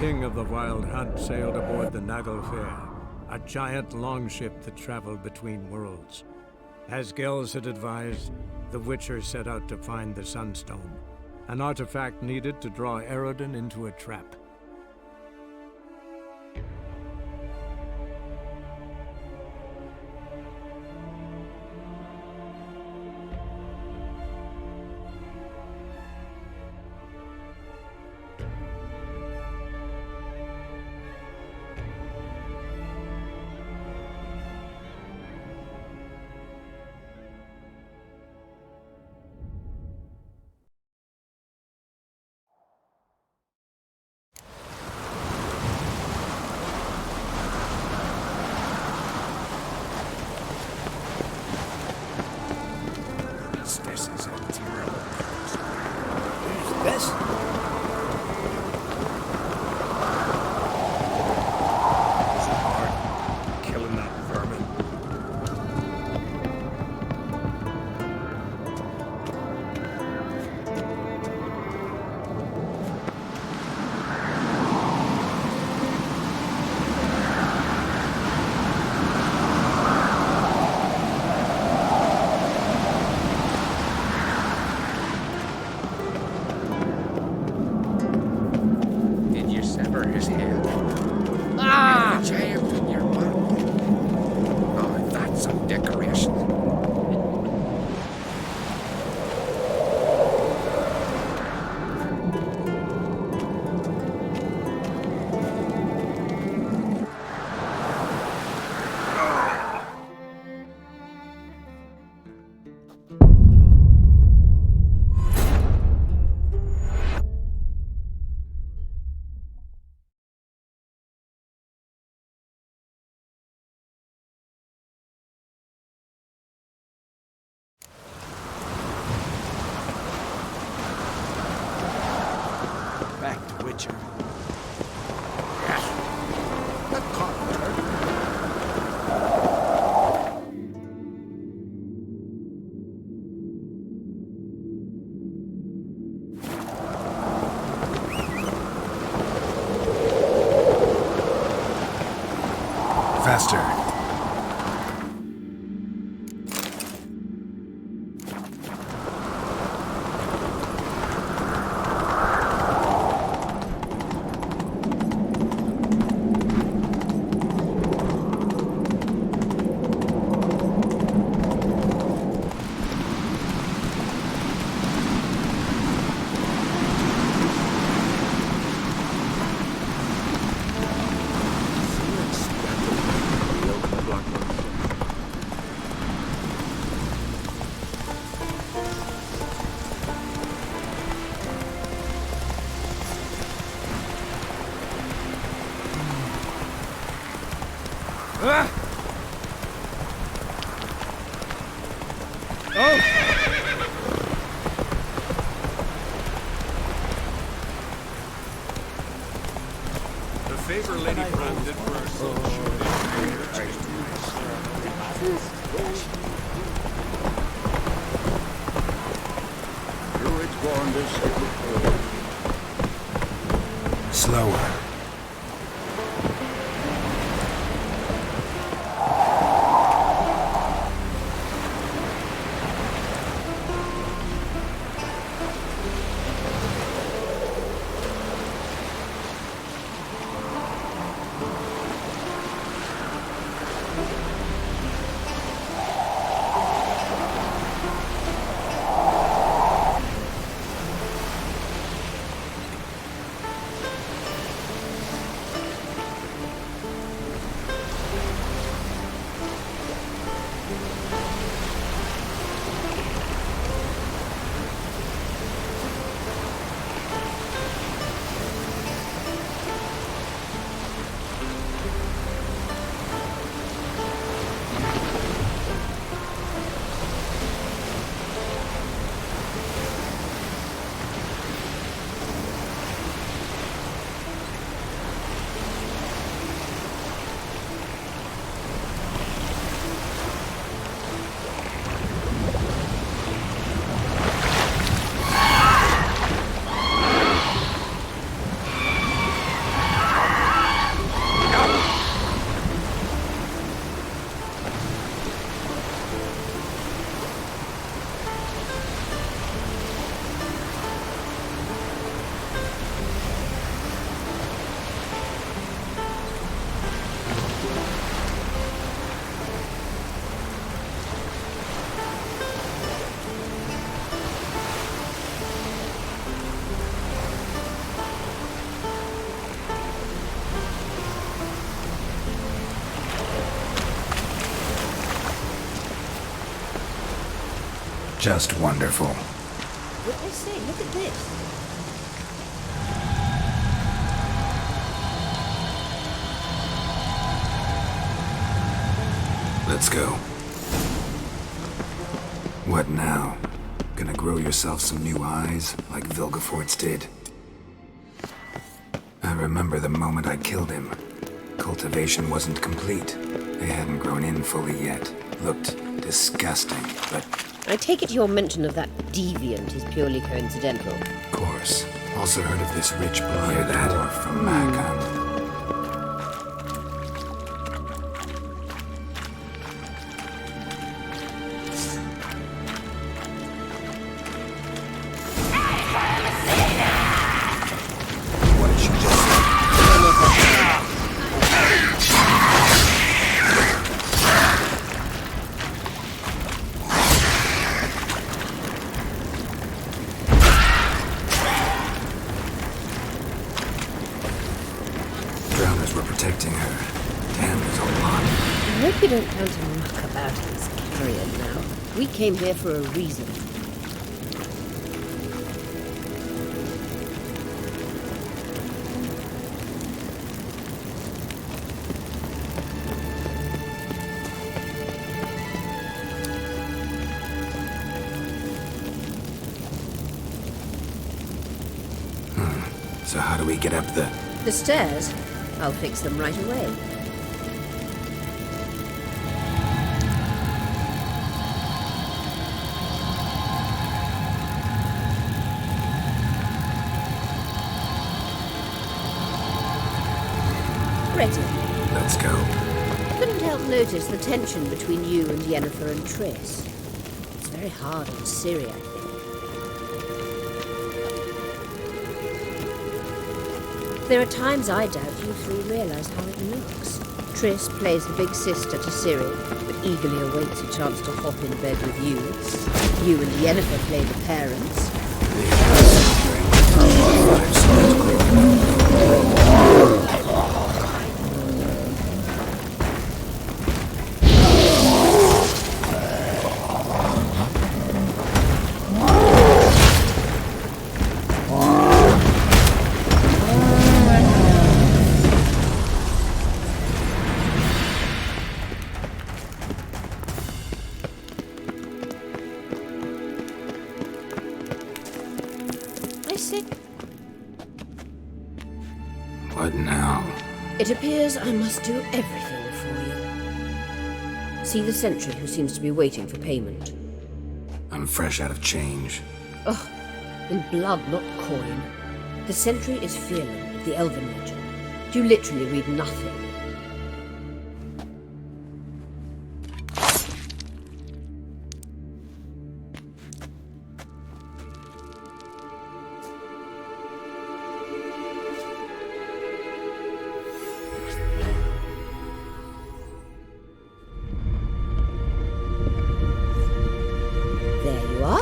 king of the Wild Hunt sailed aboard the Naglfar, a giant longship that traveled between worlds. As Gels had advised, the Witcher set out to find the Sunstone, an artifact needed to draw Eredin into a trap. This is a terrible place. Who's this? Is it hard killing that vermin? Did you sever his head? Ah! Jammed in your mouth. Oh, that's some decoration. Back to Witcher. Yes. The carpenter. Faster. Ah! Oh! The favor Lady Brand did for her soul Slower. Just wonderful. What I say, look at this. Let's go. What now? Gonna grow yourself some new eyes, like Vilgefortz did? I remember the moment I killed him. Cultivation wasn't complete. They hadn't grown in fully yet. Looked disgusting, but... I take it your mention of that deviant is purely coincidental. Of course. Also heard of this rich blood. Hear that? From Macon. Drowners were protecting her. Damn, there's a lot. I hope you don't plan to muck about in this carrion now. We came here for a reason. So how do we get up the... The stairs? I'll fix them right away. Ready. Let's go. Couldn't help notice the tension between you and Yennefer and Triss. It's very hard on Ciri, I think. There are times I doubt you three realize how it looks. Triss plays the big sister to Ciri, but eagerly awaits a chance to hop in bed with you. You and Yennefer play the parents. What now? It appears I must do everything for you. See the sentry who seems to be waiting for payment. I'm fresh out of change. Ugh, in blood, not coin. The sentry is Fearlan of the Elven Legion. You literally read nothing. There you are.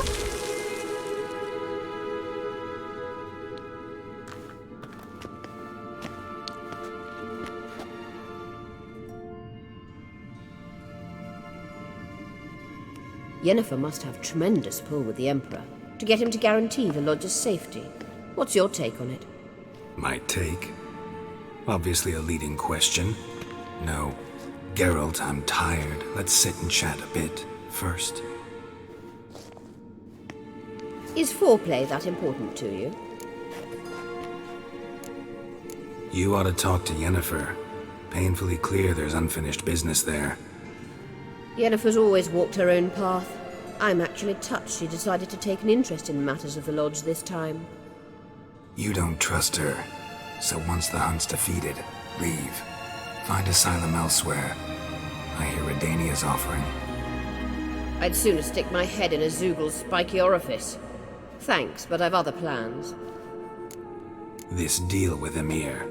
Yennefer must have tremendous pull with the Emperor to get him to guarantee the Lodge's safety. What's your take on it? My take? Obviously a leading question. No. Geralt, I'm tired. Let's sit and chat a bit first. Is foreplay that important to you? You ought to talk to Yennefer. Painfully clear there's unfinished business there. Yennefer's always walked her own path. I'm actually touched she decided to take an interest in matters of the Lodge this time. You don't trust her. So once the hunt's defeated, leave. Find asylum elsewhere. I hear Redania's offering. I'd sooner stick my head in a Zoogl's spiky orifice. Thanks, but I've other plans. This deal with Emir.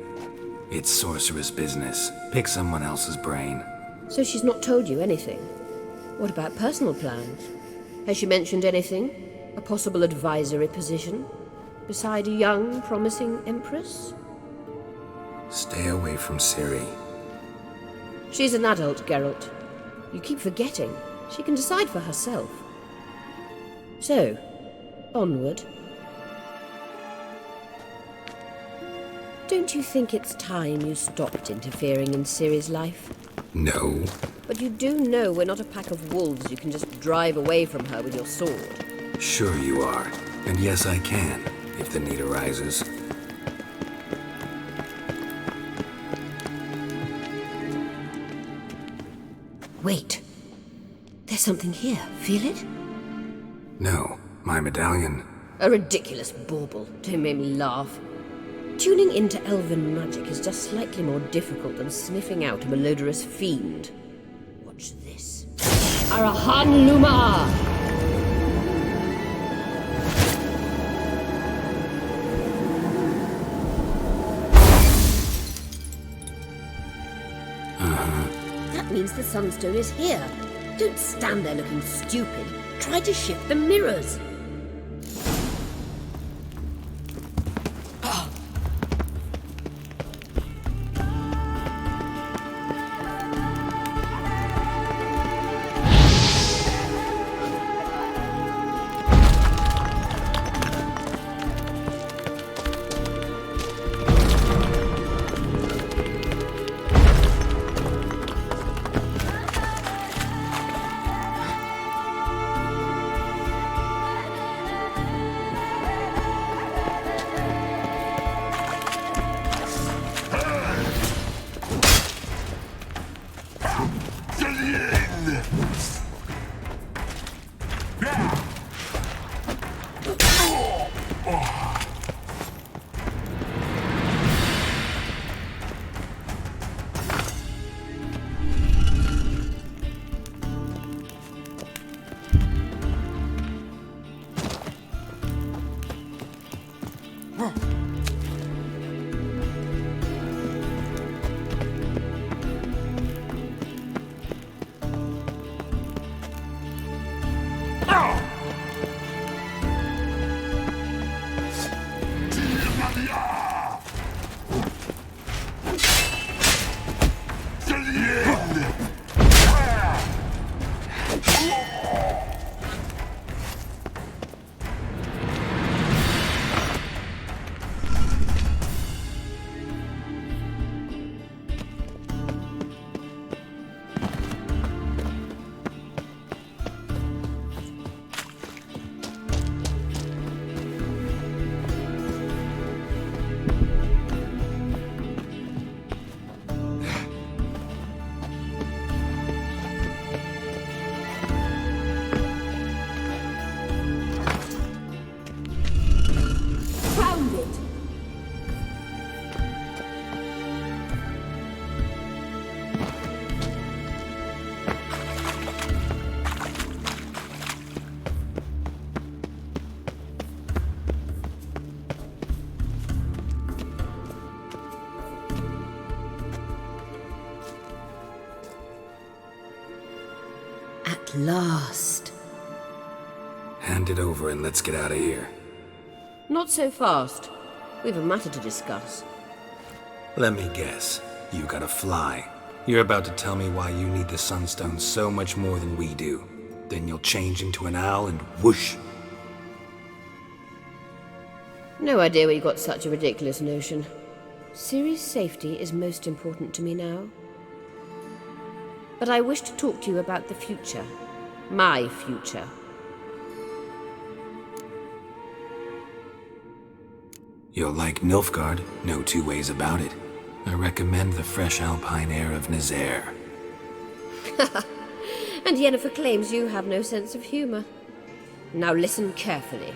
It's sorceress business. Pick someone else's brain. So she's not told you anything? What about personal plans? Has she mentioned anything? A possible advisory position? Beside a young, promising empress? Stay away from Ciri. She's an adult, Geralt. You keep forgetting. She can decide for herself. So, onward. Don't you think it's time you stopped interfering in Ciri's life? No. But you do know we're not a pack of wolves you can just drive away from her with your sword. Sure you are. And yes, I can, if the need arises. Wait. There's something here. Feel it? No, my medallion. A ridiculous bauble. Don't make me laugh. Tuning into elven magic is just slightly more difficult than sniffing out a malodorous fiend. Watch this. Arahan Luma! That means the Sunstone is here. Don't stand there looking stupid. Try to shift the mirrors. At last. Hand it over and let's get out of here. Not so fast. We've a matter to discuss. Let me guess. You gotta fly. You're about to tell me why you need the Sunstone so much more than we do. Then you'll change into an owl and whoosh. No idea where you got such a ridiculous notion. Ciri's safety is most important to me now. But I wish to talk to you about the future. My future. You'll like Nilfgaard, no two ways about it. I recommend the fresh alpine air of Nazaire. And Yennefer claims you have no sense of humor. Now listen carefully.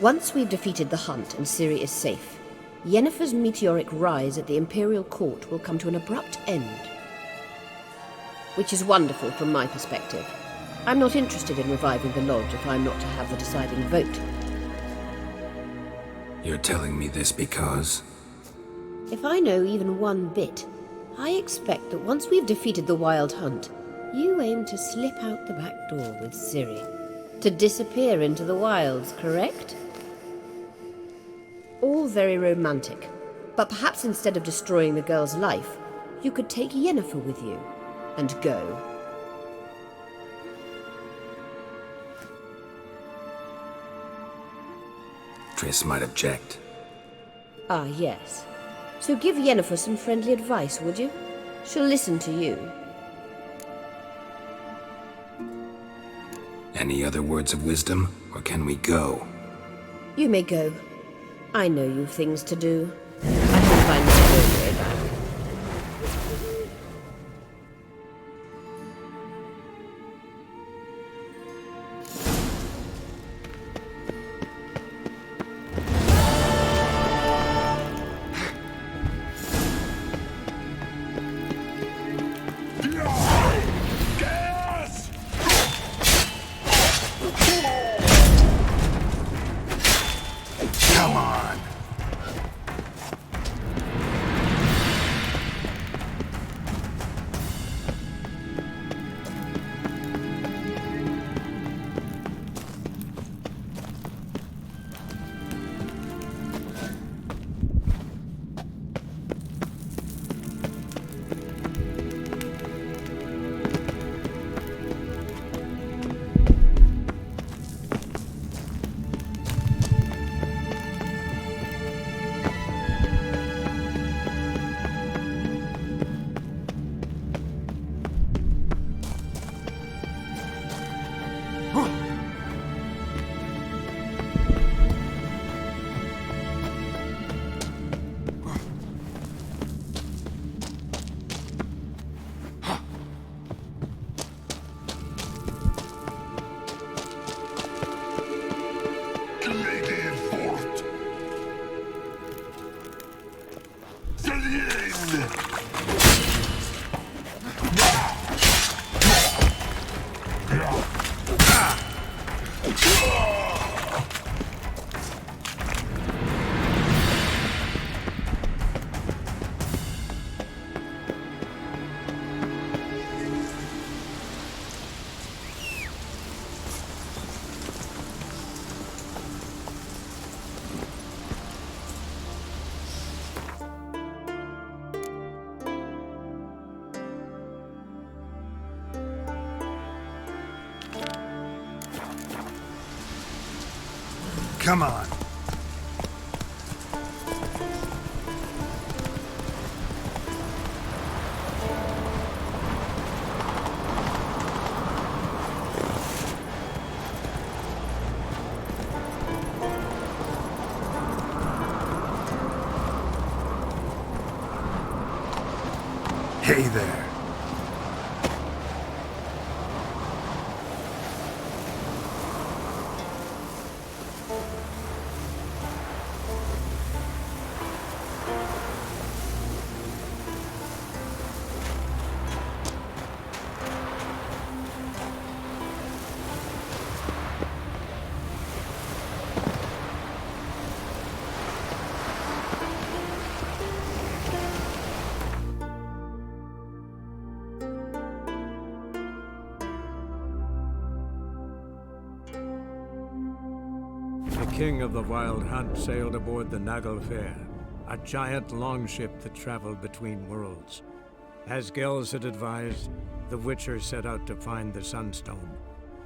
Once we've defeated the Hunt and Ciri is safe, Yennefer's meteoric rise at the Imperial Court will come to an abrupt end. Which is wonderful from my perspective. I'm not interested in reviving the Lodge if I'm not to have the deciding vote. You're telling me this because... If I know even one bit, I expect that once we've defeated the Wild Hunt, you aim to slip out the back door with Ciri. To disappear into the wilds, correct? All very romantic. But perhaps instead of destroying the girl's life, you could take Yennefer with you and go. Triss might object. Ah, yes. So give Yennefer some friendly advice, would you? She'll listen to you. Any other words of wisdom, or can we go? You may go. I know you've things to do. I can find my own way back. Come on! Come on! Hey there! The king of the Wild Hunt sailed aboard the Naglfar, a giant longship that traveled between worlds. As Gels had advised, the Witcher set out to find the Sunstone,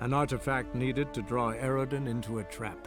an artifact needed to draw Eredin into a trap.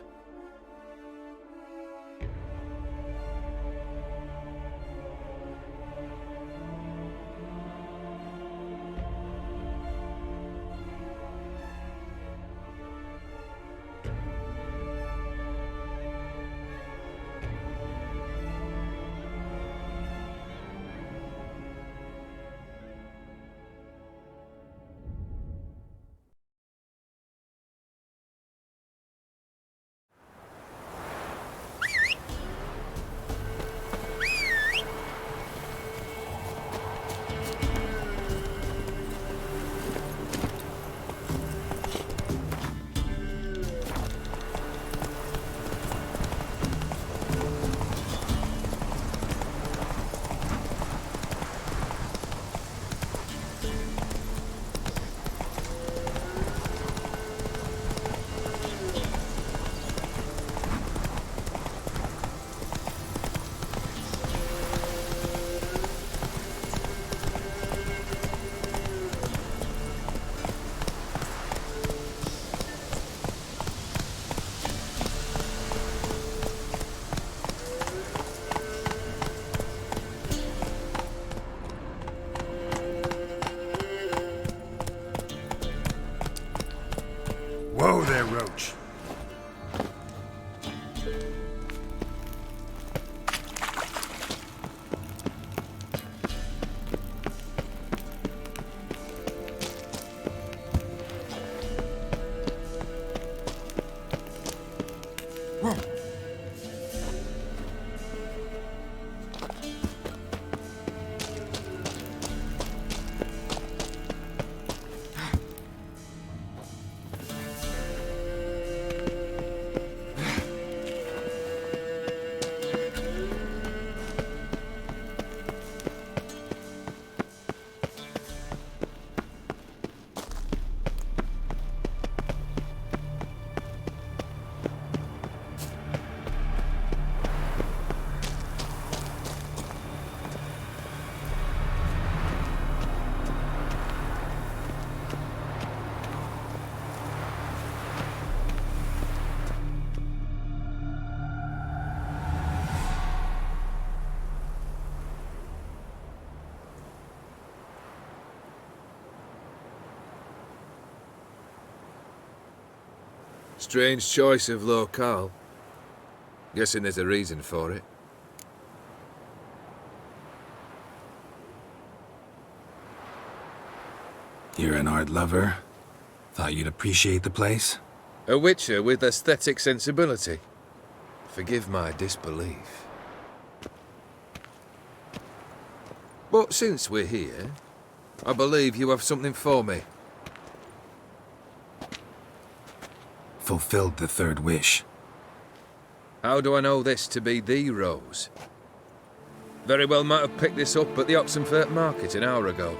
Strange choice of locale. Guessing there's a reason for it. You're an art lover. Thought you'd appreciate the place? A witcher with aesthetic sensibility. Forgive my disbelief. But since we're here, I believe you have something for me. Fulfilled the third wish. How do I know this to be the rose? Very well might have picked this up at the Oxenfurt market an hour ago.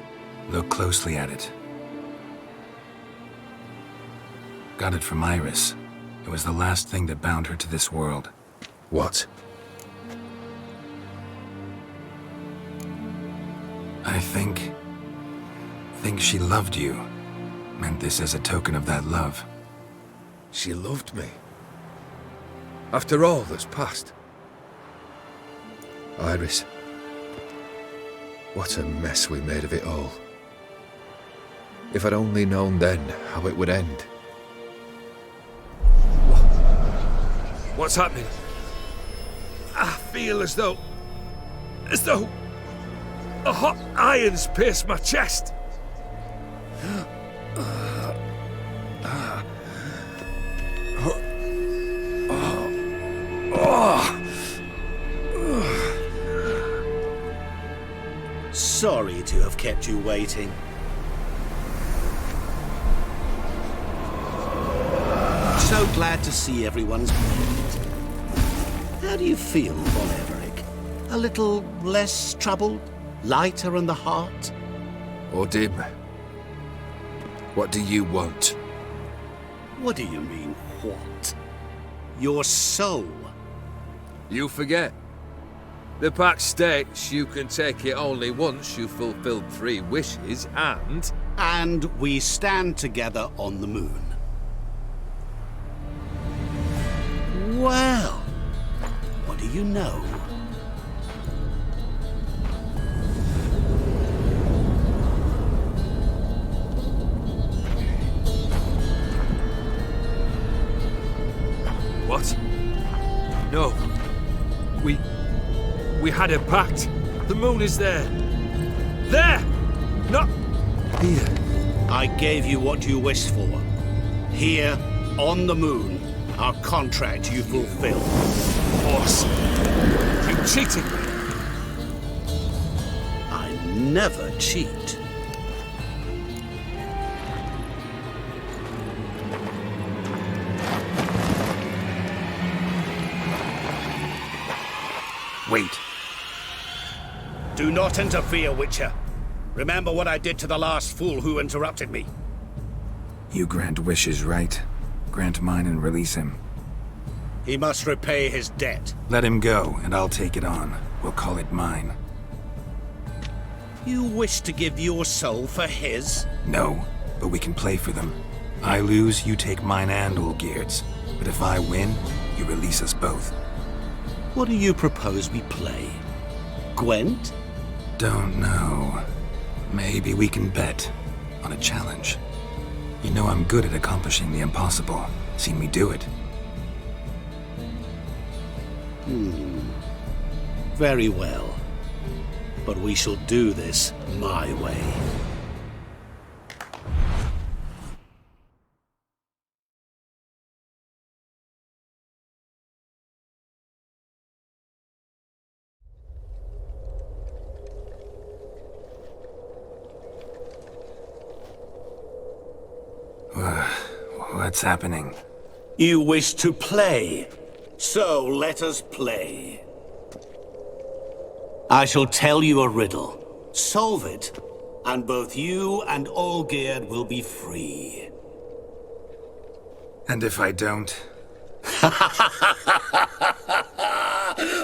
Look closely at it. Got it from Iris. It was the last thing that bound her to this world. What? I think she loved you. Meant this as a token of that love. She loved me. After all that's passed. Iris. What a mess we made of it all. If I'd only known then how it would end. What's happening? I feel as though a hot iron's pierced my chest. Sorry to have kept you waiting. So glad to see everyone's pleased. How do you feel, Von Everett? A little less troubled? Lighter in the heart? Odim, what do you want? What do you mean, what? Your soul. You forget. The pact states you can take it only once you've fulfilled 3 wishes and... And we stand together on the moon. Well, what do you know? What? No. We had a pact. The moon is there. There! Not here. I gave you what you wished for. Here, on the moon, our contract you fulfilled. Horse. You cheated me. I never cheat. Wait. Do not interfere, Witcher. Remember what I did to the last fool who interrupted me. You grant wishes, right? Grant mine and release him. He must repay his debt. Let him go, and I'll take it on. We'll call it mine. You wish to give your soul for his? No, but we can play for them. I lose, you take mine and Olgierd's. But if I win, you release us both. What do you propose we play? Gwent? Don't know. Maybe we can bet on a challenge. You know I'm good at accomplishing the impossible. Seen me do it. Very well. But we shall do this my way. What's happening? You wish to play, so let us play. I shall tell you a riddle. Solve it, and both you and Olgierd will be free. And if I don't?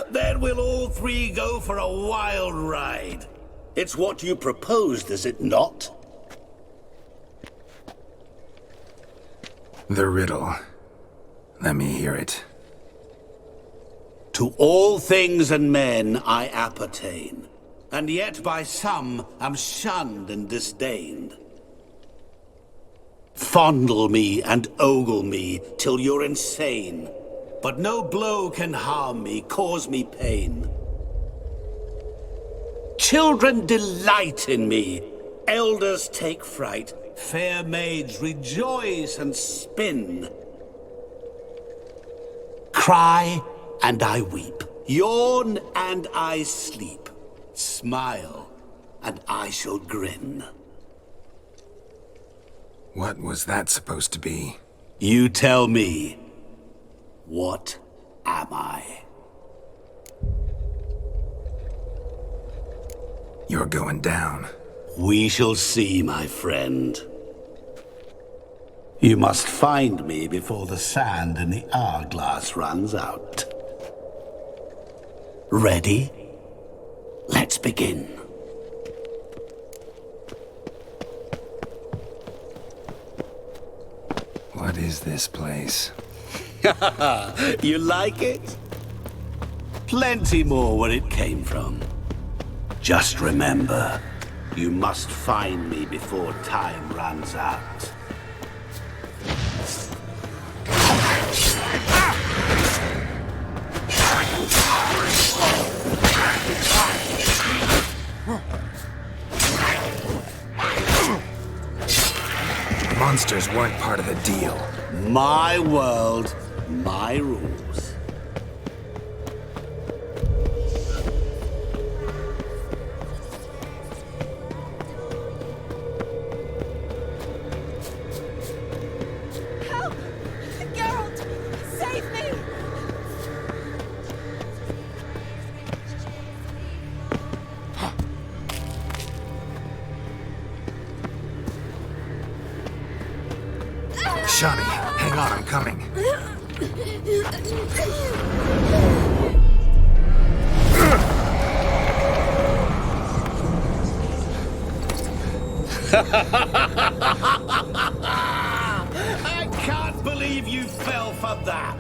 Then we'll all three go for a wild ride. It's what you proposed, is it not? The riddle. Let me hear it. To all things and men I appertain, and yet by some am shunned and disdained. Fondle me and ogle me till you're insane, but no blow can harm me, cause me pain. Children delight in me, elders take fright, fair maids rejoice and spin. Cry and I weep, yawn and I sleep, smile and I shall grin. What was that supposed to be? You tell me, what am I? You're going down. We shall see, my friend. You must find me before the sand in the hourglass runs out. Ready? Let's begin. What is this place? You like it? Plenty more where it came from. Just remember, you must find me before time runs out. Monsters weren't part of the deal. My world, my rules. Help! Geralt! Save me! Shani, hang on, I'm coming. I can't believe you fell for that.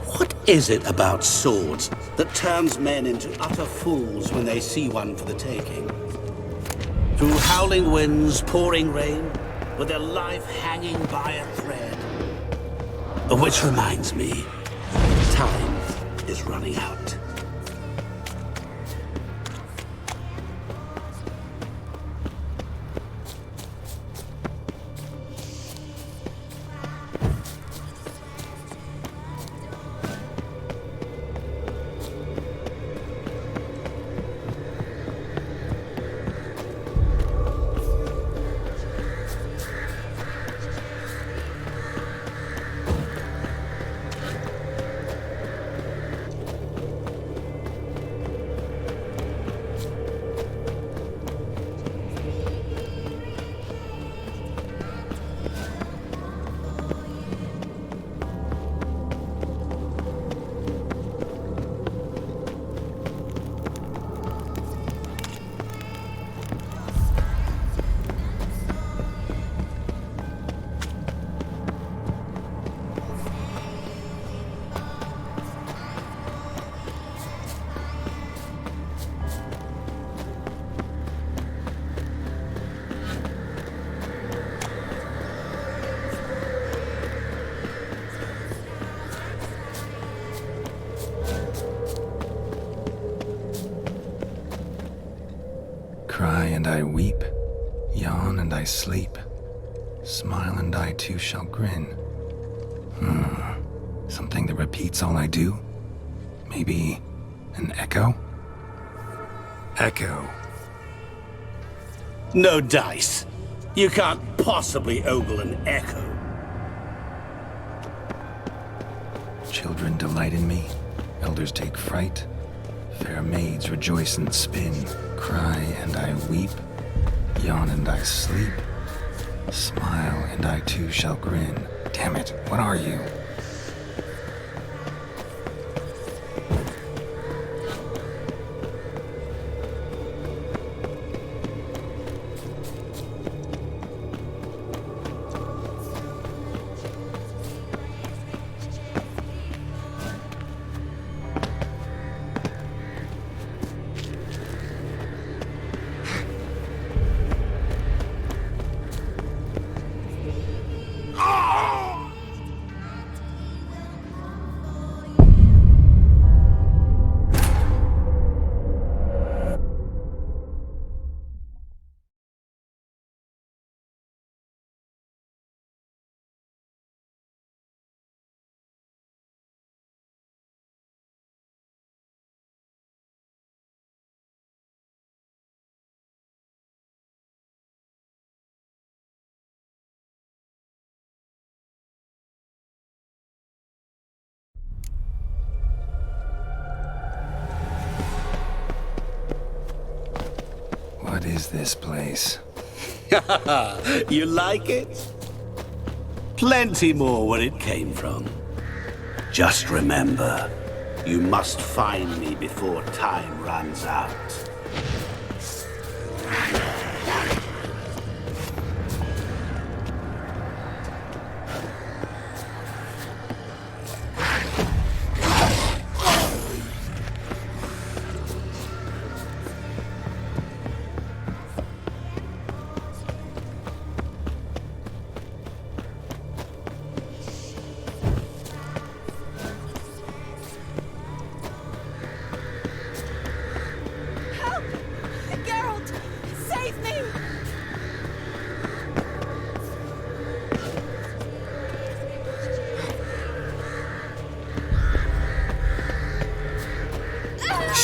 What is it about swords that turns men into utter fools when they see one for the taking? Through howling winds, pouring rain, with their life hanging by a thread. Which reminds me, time is running out. Cry and I weep, yawn and I sleep, smile and I too shall grin. Something that repeats all I do? Maybe an echo? Echo. No dice. You can't possibly ogle an echo. Children delight in me, elders take fright, fair maids rejoice and spin, cry and I weep, yawn and I sleep, smile and I too shall grin. Damn it, what are you? What is this place? You like it? Plenty more where it came from. Just remember, you must find me before time runs out.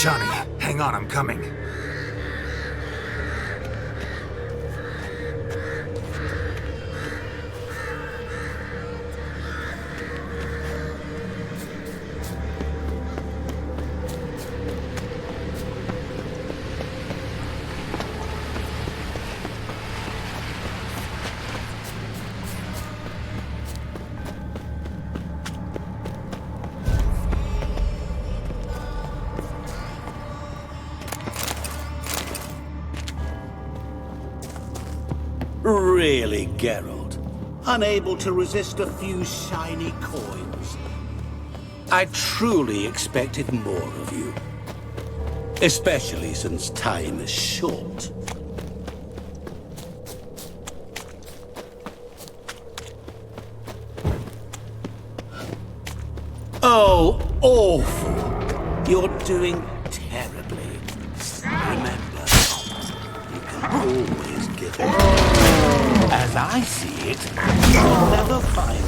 Shani, hang on, I'm coming. Really, Geralt? Unable to resist a few shiny coins? I truly expected more of you. Especially since time is short. Oh, awful. You're doing terribly. Remember, you can always give it. As I see it, you'll never find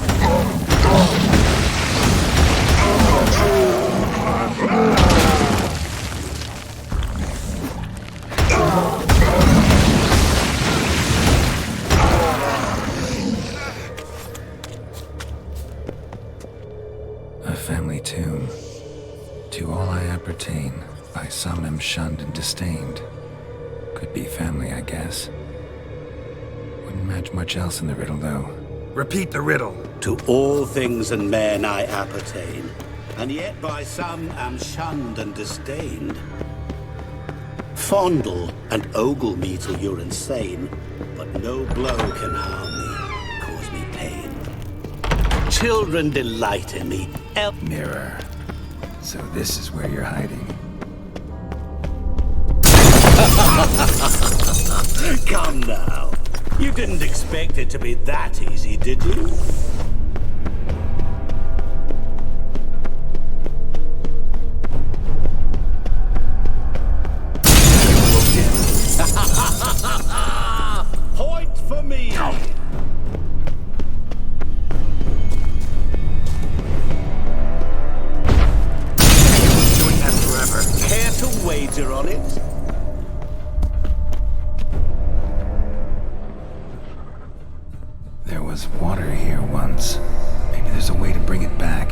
A family tune. To all I appertain, by some am shunned and disdained. Could be family, I guess. Wouldn't match much else in the riddle, though. Repeat the riddle. To all things and men I appertain, and yet by some am shunned and disdained. Fondle and ogle me till you're insane, but no blow can harm me, cause me pain. Children delight in me. Mirror. So this is where you're hiding. Come now. You didn't expect it to be that easy, did you? was water here once. Maybe there's a way to bring it back.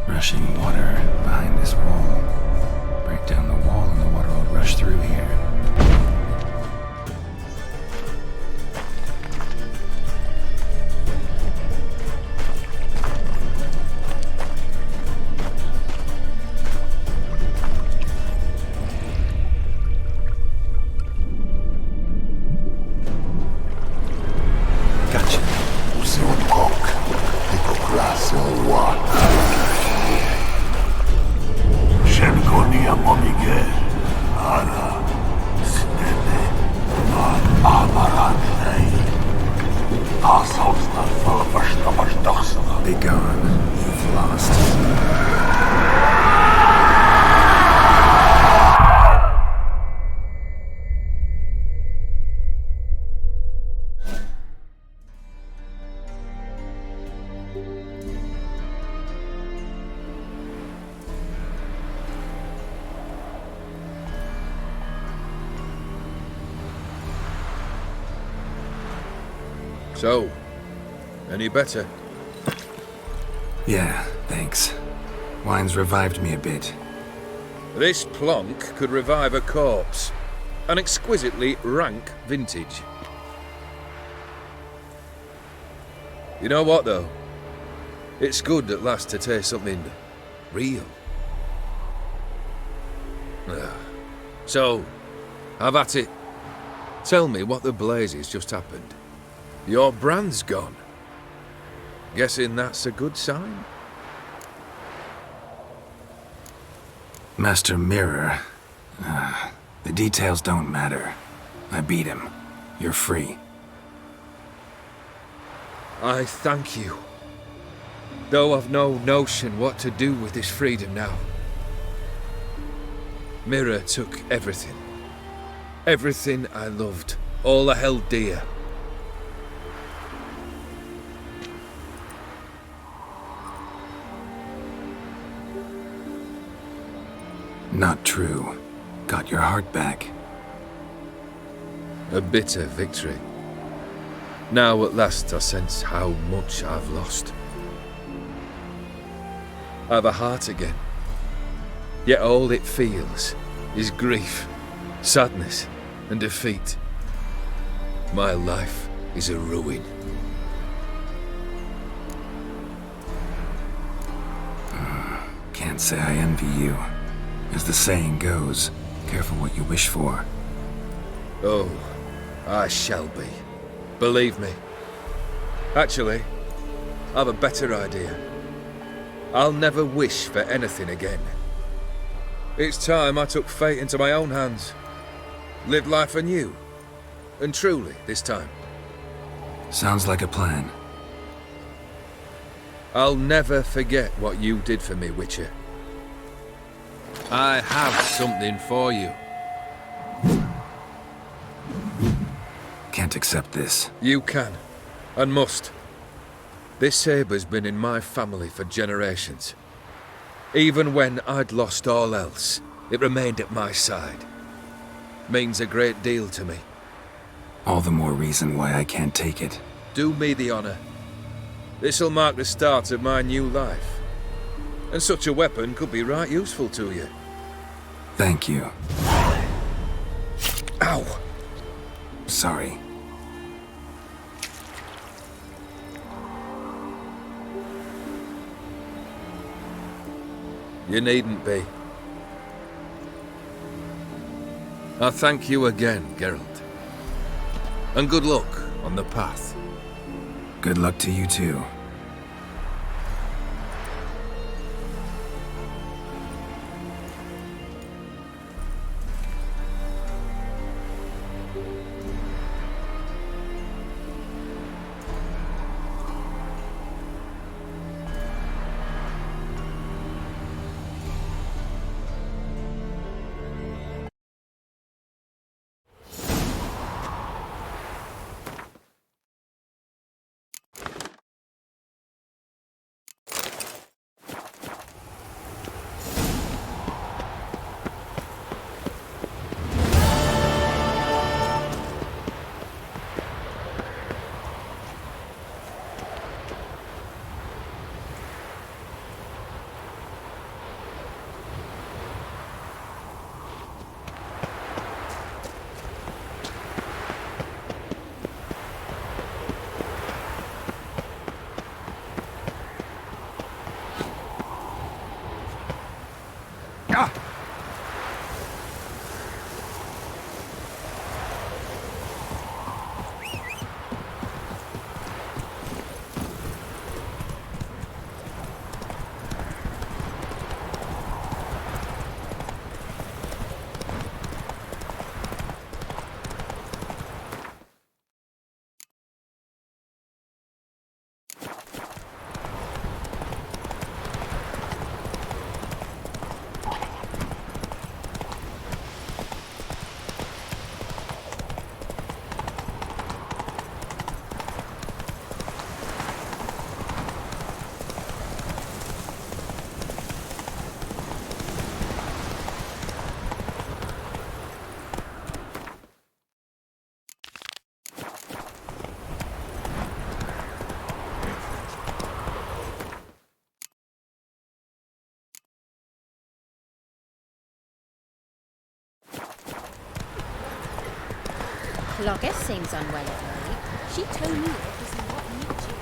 Rushing water behind this wall. Break down the wall and the water will rush through here. Gotcha. Be gone. You've lost. So, any better? Yeah, thanks. Wine's revived me a bit. This plonk could revive a corpse. An exquisitely rank vintage. You know what, though? It's good at last to taste something real. So, have at it. Tell me what the blazes just happened. Your brand's gone. Guessing that's a good sign? Master Mirror. The details don't matter. I beat him. You're free. I thank you. Though I've no notion what to do with this freedom now. Mirror took everything. Everything I loved. All I held dear. Not true. Got your heart back. A bitter victory. Now at last I sense how much I've lost. I've a heart again. Yet all it feels is grief, sadness, and defeat. My life is a ruin. Can't say I envy you. As the saying goes, careful what you wish for. Oh, I shall be. Believe me. Actually, I've a better idea. I'll never wish for anything again. It's time I took fate into my own hands. Lived life anew. And truly, this time. Sounds like a plan. I'll never forget what you did for me, Witcher. I have something for you. Can't accept this. You can, and must. This sabre's been in my family for generations. Even when I'd lost all else, it remained at my side. Means a great deal to me. All the more reason why I can't take it. Do me the honor. This'll mark the start of my new life. And such a weapon could be right useful to you. Thank you. Ow! Sorry. You needn't be. I thank you again, Geralt. And good luck on the path. Good luck to you too. Logess seems unwell of late. She told me it was in what needs you.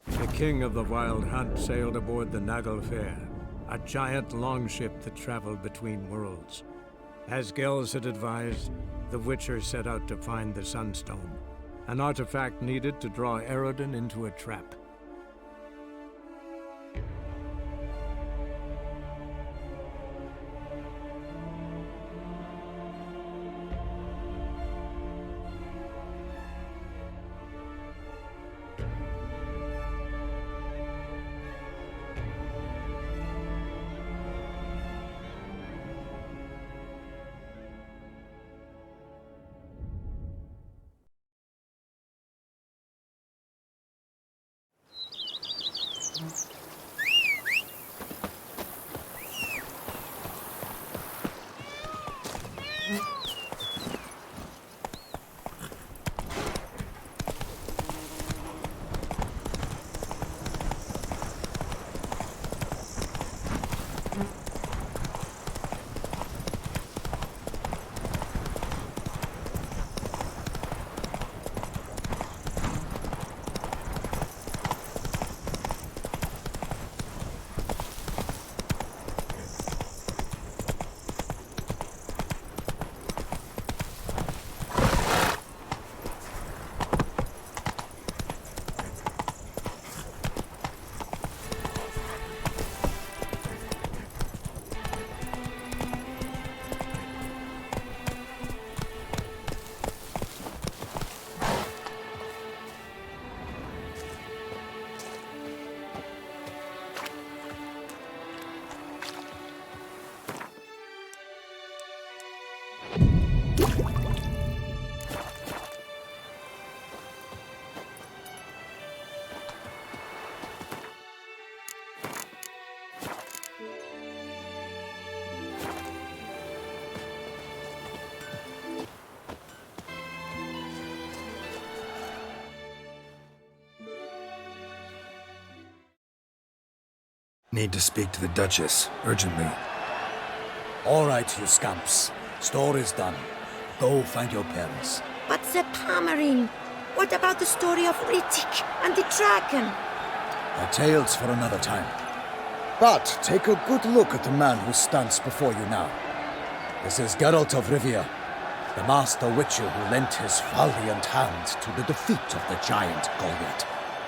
The king of the Wild Hunt sailed aboard the Naglfar, a giant longship that traveled between worlds. As Gels had advised, the Witcher set out to find the Sunstone, an artifact needed to draw Eredin into a trap. Need to speak to the Duchess, urgently. All right, you scamps. Story's done. Go find your parents. But the Palmerine, what about the story of Rittik and the dragon? A tale's for another time. But take a good look at the man who stands before you now. This is Geralt of Rivia, the master witcher who lent his valiant hand to the defeat of the giant Goliath.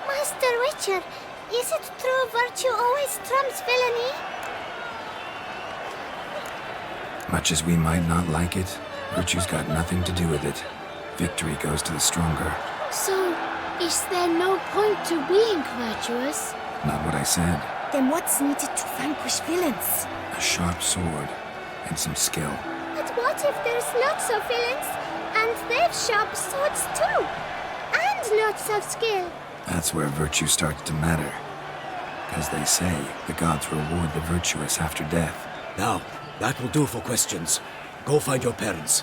Master Witcher, is it true virtue always trumps villainy? Much as we might not like it, virtue's got nothing to do with it. Victory goes to the stronger. So, is there no point to being virtuous? Not what I said. Then what's needed to vanquish villains? A sharp sword and some skill. But what if there's lots of villains, and they've sharp swords too? And lots of skill? That's where virtue starts to matter. As they say, the gods reward the virtuous after death. Now, that will do for questions. Go find your parents.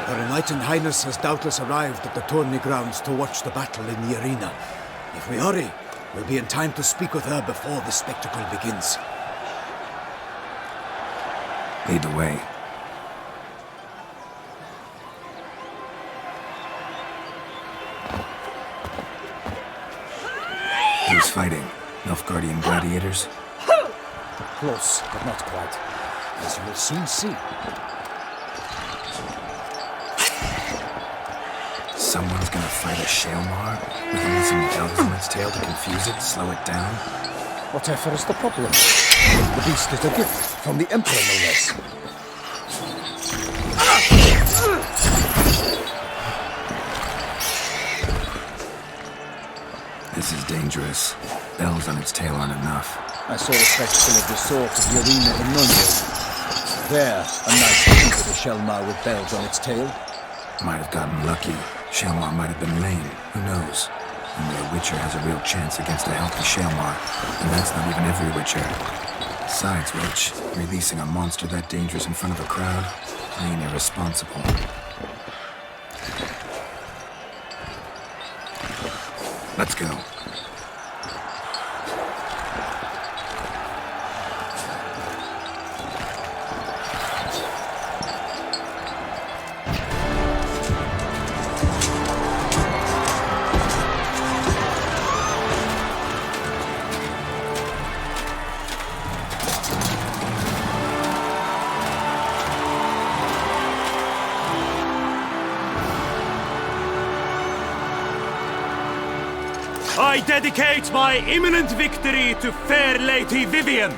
Her Enlightened Highness has doubtless arrived at the tourney grounds to watch the battle in the arena. If we hurry, we'll be in time to speak with her before the spectacle begins. Lead the way. Who's fighting? Nilfgaardian gladiators? Close, but not quite. As you will soon see. Someone's gonna fight a Shaelmar? We can use some bells on its tail to confuse it, slow it down. Whatever is the problem? The beast is a gift from the Emperor, no less. This is dangerous. Bells on its tail aren't enough. I saw a spectacle of the sort of the arena in Nuremberg. There, a nice piece of Shelmar with bells on its tail. Might have gotten lucky. Shelmar might have been lame. Who knows? Only a Witcher has a real chance against a healthy Shelmar, and that's not even every Witcher. Besides which, releasing a monster that dangerous in front of a crowd, plain irresponsible. Let's go. I dedicate my imminent victory to fair Lady Vivian.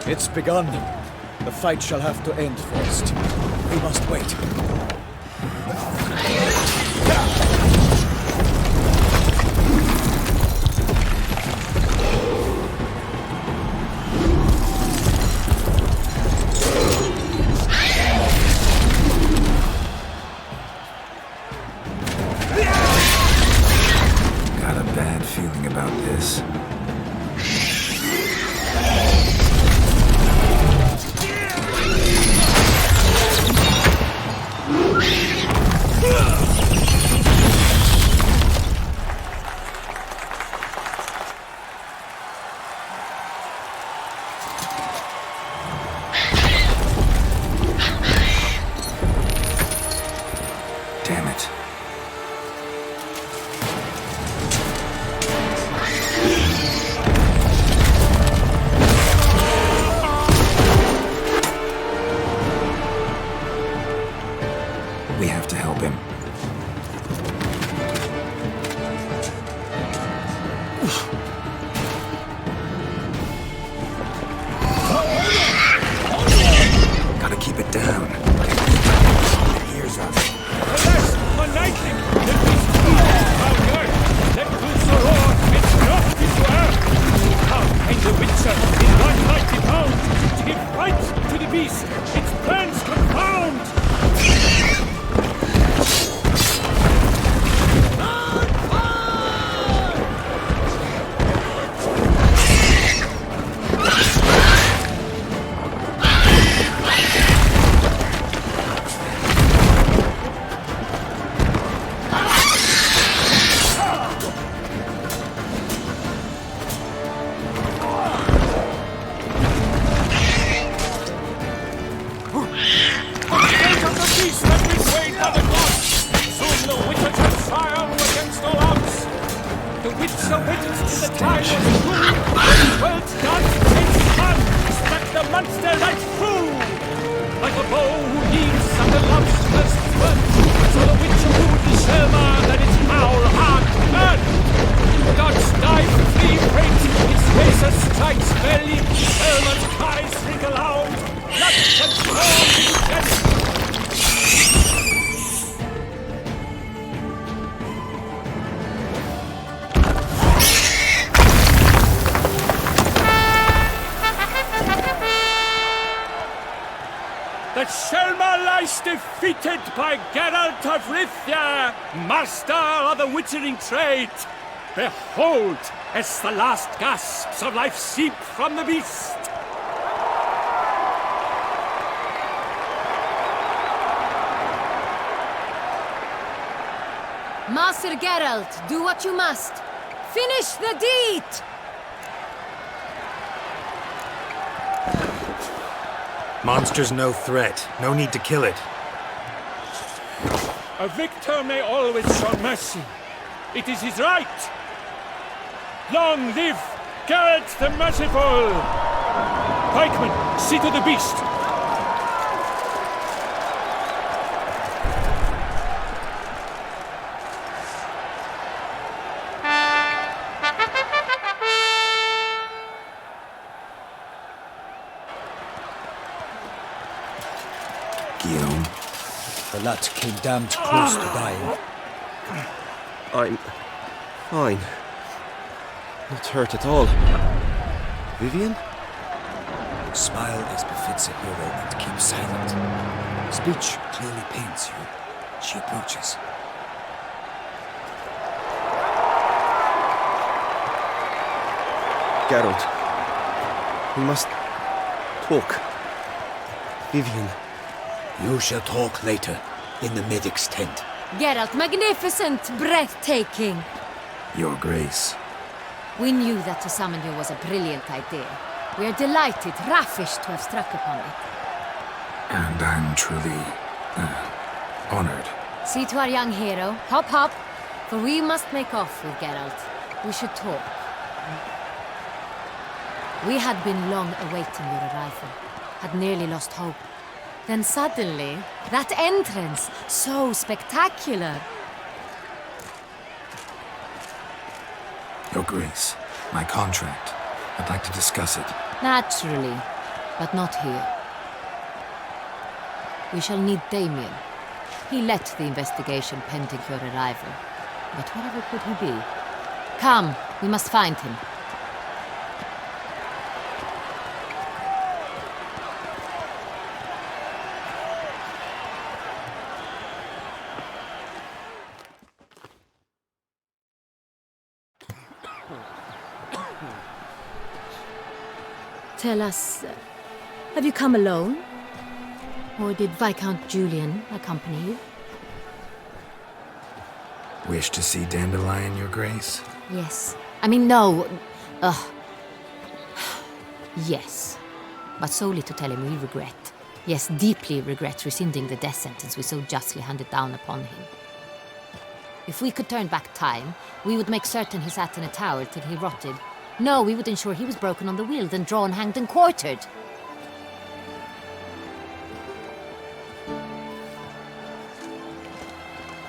It's begun. The fight shall have to end first. We must wait. Got a bad feeling about this. Damn it. We have to help him. Gotta keep it down. It hears us. Alas, my knightling, let these fools our guard. Let loose the roar, it's not into earth. How can the Witcher in one mighty bound to give fight to the beast, its plans confound? Defeated by Geralt of Rivia, master of the witchering trade. Behold, as the last gasps of life seep from the beast. Master Geralt, do what you must. Finish the deed! Monster's no threat. No need to kill it. A victor may always show mercy. It is his right. Long live Geralt the Merciful! Pikemen, see to the beast. The lad came damned close to dying. I'm fine. Not hurt at all. Vivian? Smile as befits a hero and keep silent. Speech clearly pains you. She approaches. Geralt. We must talk. Vivian. You shall talk later, in the medic's tent. Geralt, magnificent, breathtaking. Your Grace. We knew that to summon you was a brilliant idea. We are delighted, ravished to have struck upon it. And I'm truly, honored. See to our young hero. Hop, hop. For we must make off with Geralt. We should talk. We had been long awaiting your arrival. Had nearly lost hope. Then suddenly, that entrance, so spectacular. Your Grace, my contract. I'd like to discuss it. Naturally, but not here. We shall need Damien. He led the investigation pending your arrival. But whatever could he be? Come, we must find him. Tell us, have you come alone? Or did Viscount Julian accompany you? Wish to see Dandelion, Your Grace? Yes. I mean, no. Yes. But solely to tell him we regret. Yes, deeply regret rescinding the death sentence we so justly handed down upon him. If we could turn back time, we would make certain he sat in a tower till he rotted. No, we would ensure he was broken on the wheel, then drawn, hanged, and quartered.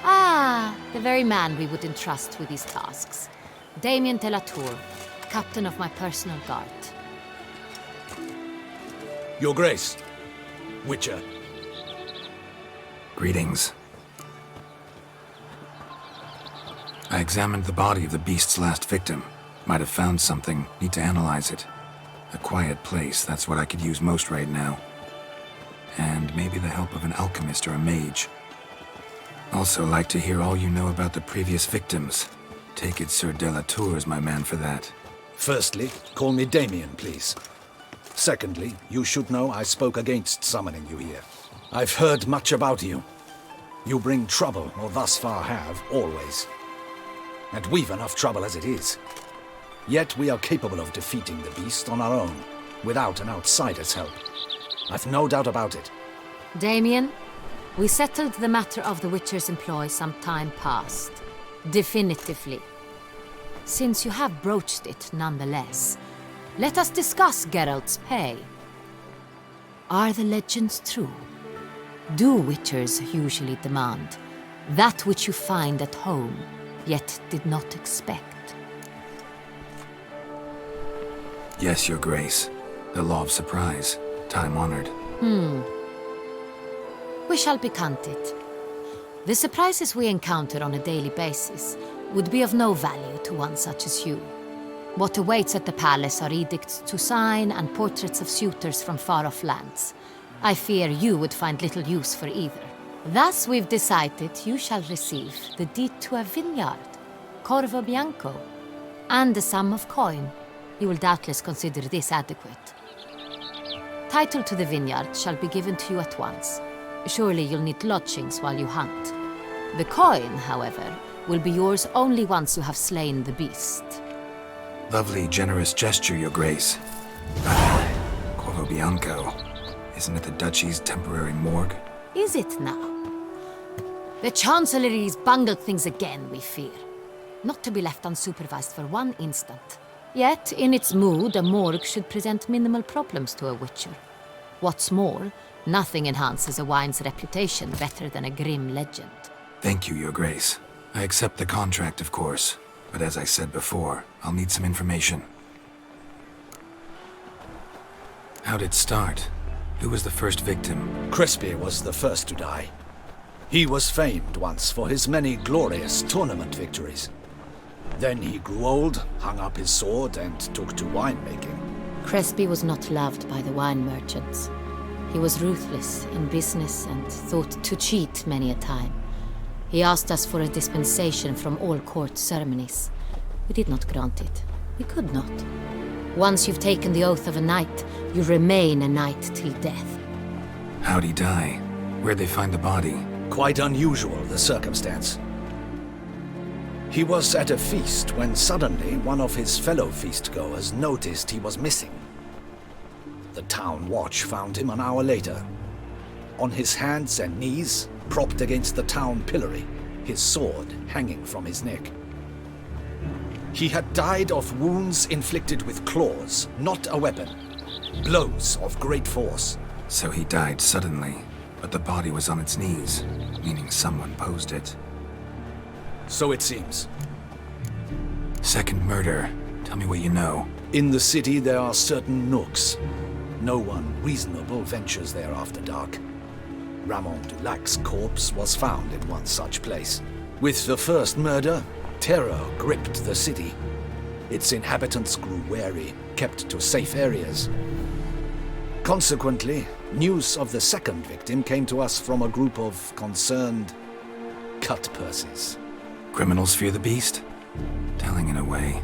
Ah, the very man we would entrust with these tasks. Damien de la Tour, captain of my personal guard. Your Grace. Witcher. Greetings. I examined the body of the beast's last victim. Might have found something. Need to analyze it. A quiet place, that's what I could use most right now. And maybe the help of an alchemist or a mage. Also like to hear all you know about the previous victims. Take it Sir de la Tour is my man for that. Firstly, call me Damien, please. Secondly, you should know I spoke against summoning you here. I've heard much about you. You bring trouble, or thus far have, always. And we've enough trouble as it is. Yet we are capable of defeating the beast on our own, without an outsider's help. I've no doubt about it. Damien, we settled the matter of the Witcher's employ some time past. Definitively. Since you have broached it nonetheless, let us discuss Geralt's pay. Are the legends true? Do Witchers usually demand that which you find at home, yet did not expect? Yes, Your Grace. The law of surprise. Time-honored. We shall be candid. The surprises we encounter on a daily basis would be of no value to one such as you. What awaits at the palace are edicts to sign and portraits of suitors from far-off lands. I fear you would find little use for either. Thus we've decided you shall receive the deed to a vineyard, Corvo Bianco, and a sum of coin. You will doubtless consider this adequate. Title to the vineyard shall be given to you at once. Surely you'll need lodgings while you hunt. The coin, however, will be yours only once you have slain the beast. Lovely, generous gesture, Your Grace. Corvo Bianco. Isn't it the Duchy's temporary morgue? Is it now? The Chancellery's bungled things again, we fear. Not to be left unsupervised for one instant. Yet, in its mood, a morgue should present minimal problems to a Witcher. What's more, nothing enhances a wine's reputation better than a grim legend. Thank you, Your Grace. I accept the contract, of course. But as I said before, I'll need some information. How'd it start? Who was the first victim? Crispy was the first to die. He was famed once for his many glorious tournament victories. Then he grew old, hung up his sword, and took to winemaking. Crespi was not loved by the wine merchants. He was ruthless in business and thought to cheat many a time. He asked us for a dispensation from all court ceremonies. We did not grant it. We could not. Once you've taken the oath of a knight, you remain a knight till death. How'd he die? Where'd they find the body? Quite unusual, the circumstance. He was at a feast when suddenly one of his fellow feastgoers noticed he was missing. The town watch found him an hour later. On his hands and knees, propped against the town pillory, his sword hanging from his neck. He had died of wounds inflicted with claws, not a weapon. Blows of great force. So he died suddenly, but the body was on its knees, meaning someone posed it. So it seems. Second murder. Tell me what you know. In the city there are certain nooks. No one reasonable ventures there after dark. Ramon Dulac's corpse was found in one such place. With the first murder, terror gripped the city. Its inhabitants grew wary, kept to safe areas. Consequently, news of the second victim came to us from a group of concerned cut-purses. Criminals fear the beast? Telling in a way.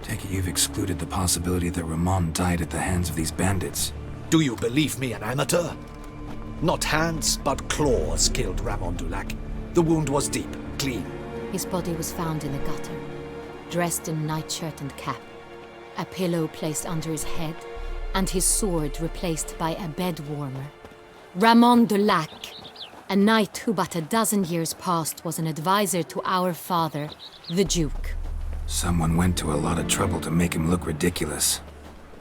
Take it you've excluded the possibility that Ramon died at the hands of these bandits. Do you believe me an amateur? Not hands, but claws killed Ramon Dulac. The wound was deep, clean. His body was found in the gutter, dressed in nightshirt and cap, a pillow placed under his head, and his sword replaced by a bed warmer. Ramon Dulac, a knight who but a dozen years past was an advisor to our father, the Duke. Someone went to a lot of trouble to make him look ridiculous.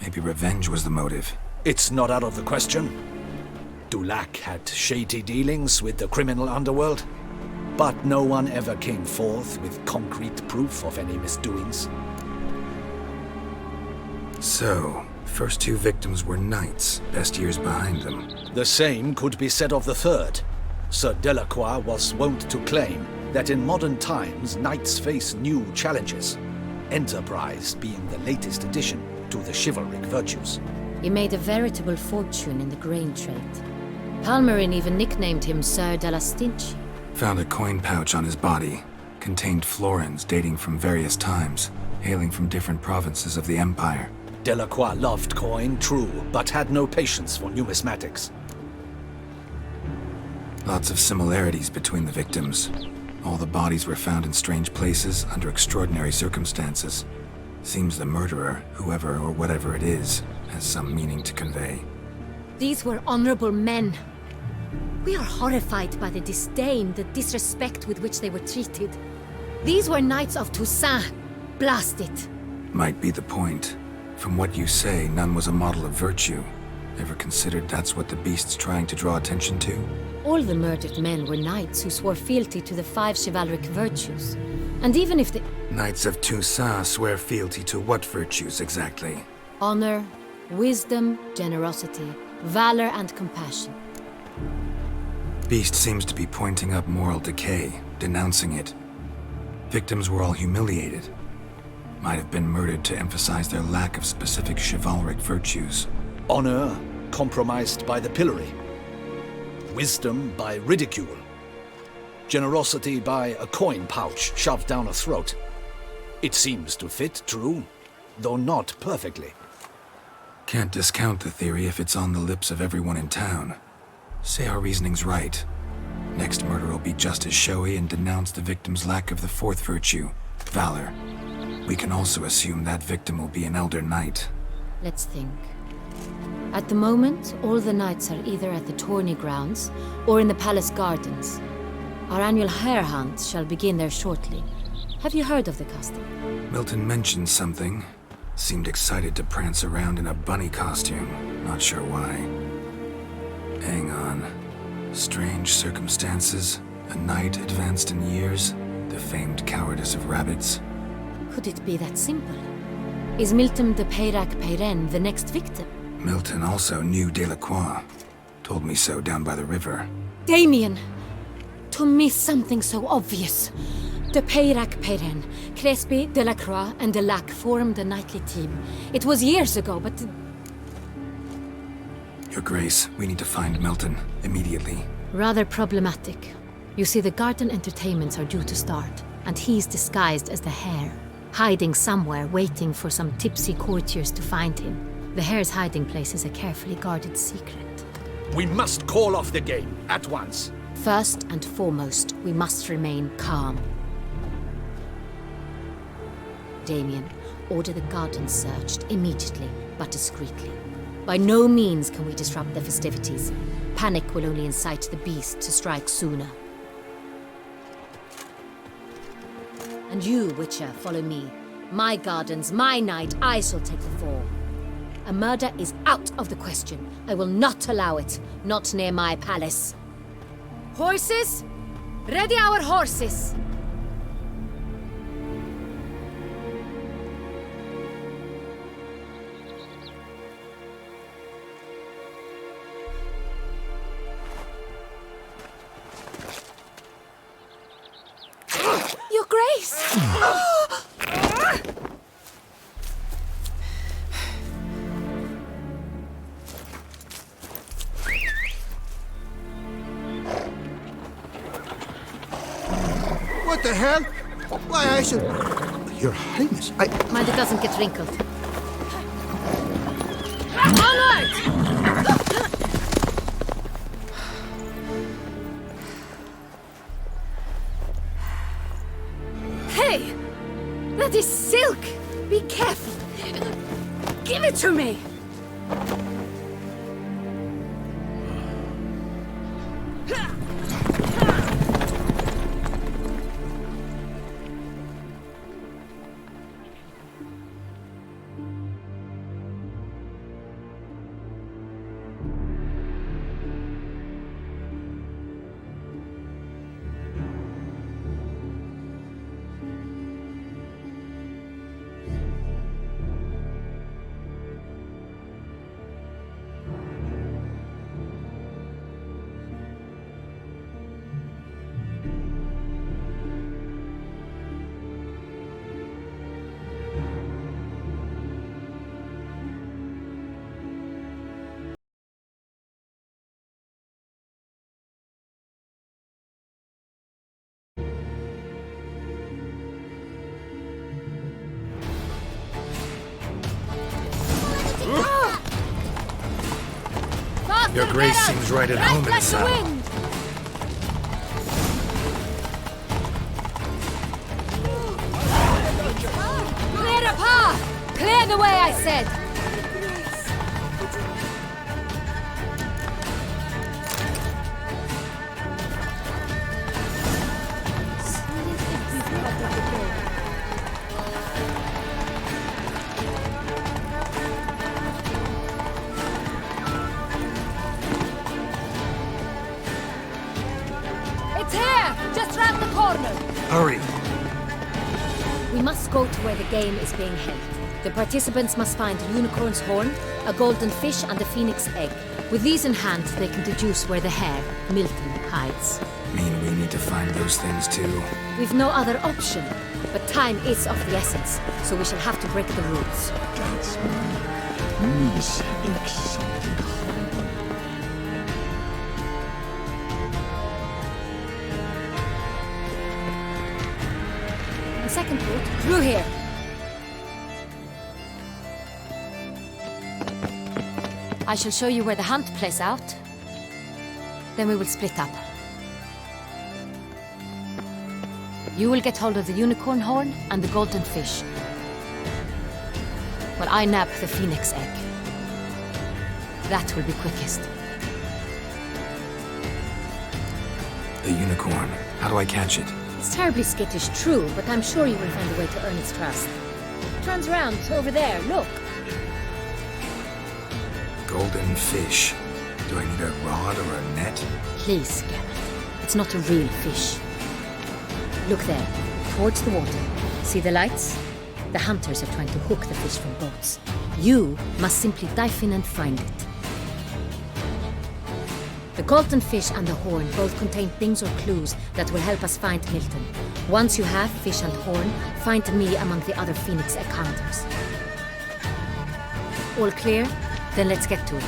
Maybe revenge was the motive. It's not out of the question. Dulac had shady dealings with the criminal underworld, but no one ever came forth with concrete proof of any misdoings. So, first two victims were knights, best years behind them. The same could be said of the third. Sir Delacroix was wont to claim that in modern times knights face new challenges, enterprise being the latest addition to the chivalric virtues. He made a veritable fortune in the grain trade. Palmerin even nicknamed him Sir de la Stinchi. Found a coin pouch on his body. Contained florins dating from various times, hailing from different provinces of the Empire. Delacroix loved coin, true, but had no patience for numismatics. Lots of similarities between the victims. All the bodies were found in strange places under extraordinary circumstances. Seems the murderer, whoever or whatever it is, has some meaning to convey. These were honorable men. We are horrified by the disdain, the disrespect with which they were treated. These were knights of Toussaint. Blast it. Might be the point. From what you say, none was a model of virtue. Ever considered that's what the beast's trying to draw attention to? All the murdered men were knights who swore fealty to the 5 chivalric virtues. And even if the Knights of Toussaint swear fealty to what virtues exactly? honor, wisdom, generosity, valor, and compassion. Beast seems to be pointing up moral decay, denouncing it. Victims were all humiliated. Might have been murdered to emphasize their lack of specific chivalric virtues. Honor compromised by the pillory. Wisdom by ridicule. Generosity by a coin pouch shoved down a throat. It seems to fit, true, though not perfectly. Can't discount the theory if it's on the lips of everyone in town. Say our reasoning's right. Next murder will be just as showy and denounce the victim's lack of the fourth virtue, valor. We can also assume that victim will be an elder knight. Let's think. At the moment, all the knights are either at the tourney grounds or in the palace gardens. Our annual hare hunt shall begin there shortly. Have you heard of the custom? Milton mentioned something. Seemed excited to prance around in a bunny costume. Not sure why. Hang on. Strange circumstances. A knight advanced in years. The famed cowardice of rabbits. Could it be that simple? Is Milton de Peyrac-Peyren the next victim? Milton also knew Delacroix. Told me so down by the river. Damien! to miss something so obvious? De Peyrac Perrin, Crespi, Delacroix, and Delac formed a knightly team. It was years ago, but... Your Grace, we need to find Milton, immediately. Rather problematic. You see, the garden entertainments are due to start, and he's disguised as the Hare, hiding somewhere, waiting for some tipsy courtiers to find him. The Hare's hiding place is a carefully guarded secret. We must call off the game, at once. First and foremost, we must remain calm. Damien, order the garden searched immediately, but discreetly. By no means can we disrupt the festivities. Panic will only incite the beast to strike sooner. And you, Witcher, follow me. My gardens, my night, I shall take the fall. A murder is out of the question. I will not allow it. Not near my palace. Horses? Ready our horses! Your Grace! What the hell? Why, I should... Your Highness, Mind it doesn't get wrinkled. Onward! Hey! That is silk! Be careful! Give it to me! Your Grace seems right at home in the saddle. Clear the path! Clear the way, I said! It's here! Just round the corner! Hurry! We must go to where the game is being held. The participants must find a unicorn's horn, a golden fish, and a phoenix egg. With these in hand, they can deduce where the Hare, Milton, hides. Mean we need to find those things too? We've no other option. But time is of the essence, so we shall have to break the rules. On second thought, through here. I shall show you where the hunt plays out. Then we will split up. You will get hold of the unicorn horn and the golden fish, while I nab the phoenix egg. That will be quickest. The unicorn. How do I catch it? It's terribly skittish, true, but I'm sure you will find a way to earn its trust. It turns around, over there, look. Golden fish. Do I need a rod or a net? Please, Garrett. It's not a real fish. Look there, towards the water. See the lights? The hunters are trying to hook the fish from boats. You must simply dive in and find it. The golden fish and the horn both contain things or clues that will help us find Milton. Once you have fish and horn, find me among the other Phoenix encounters. All clear? Then let's get to it.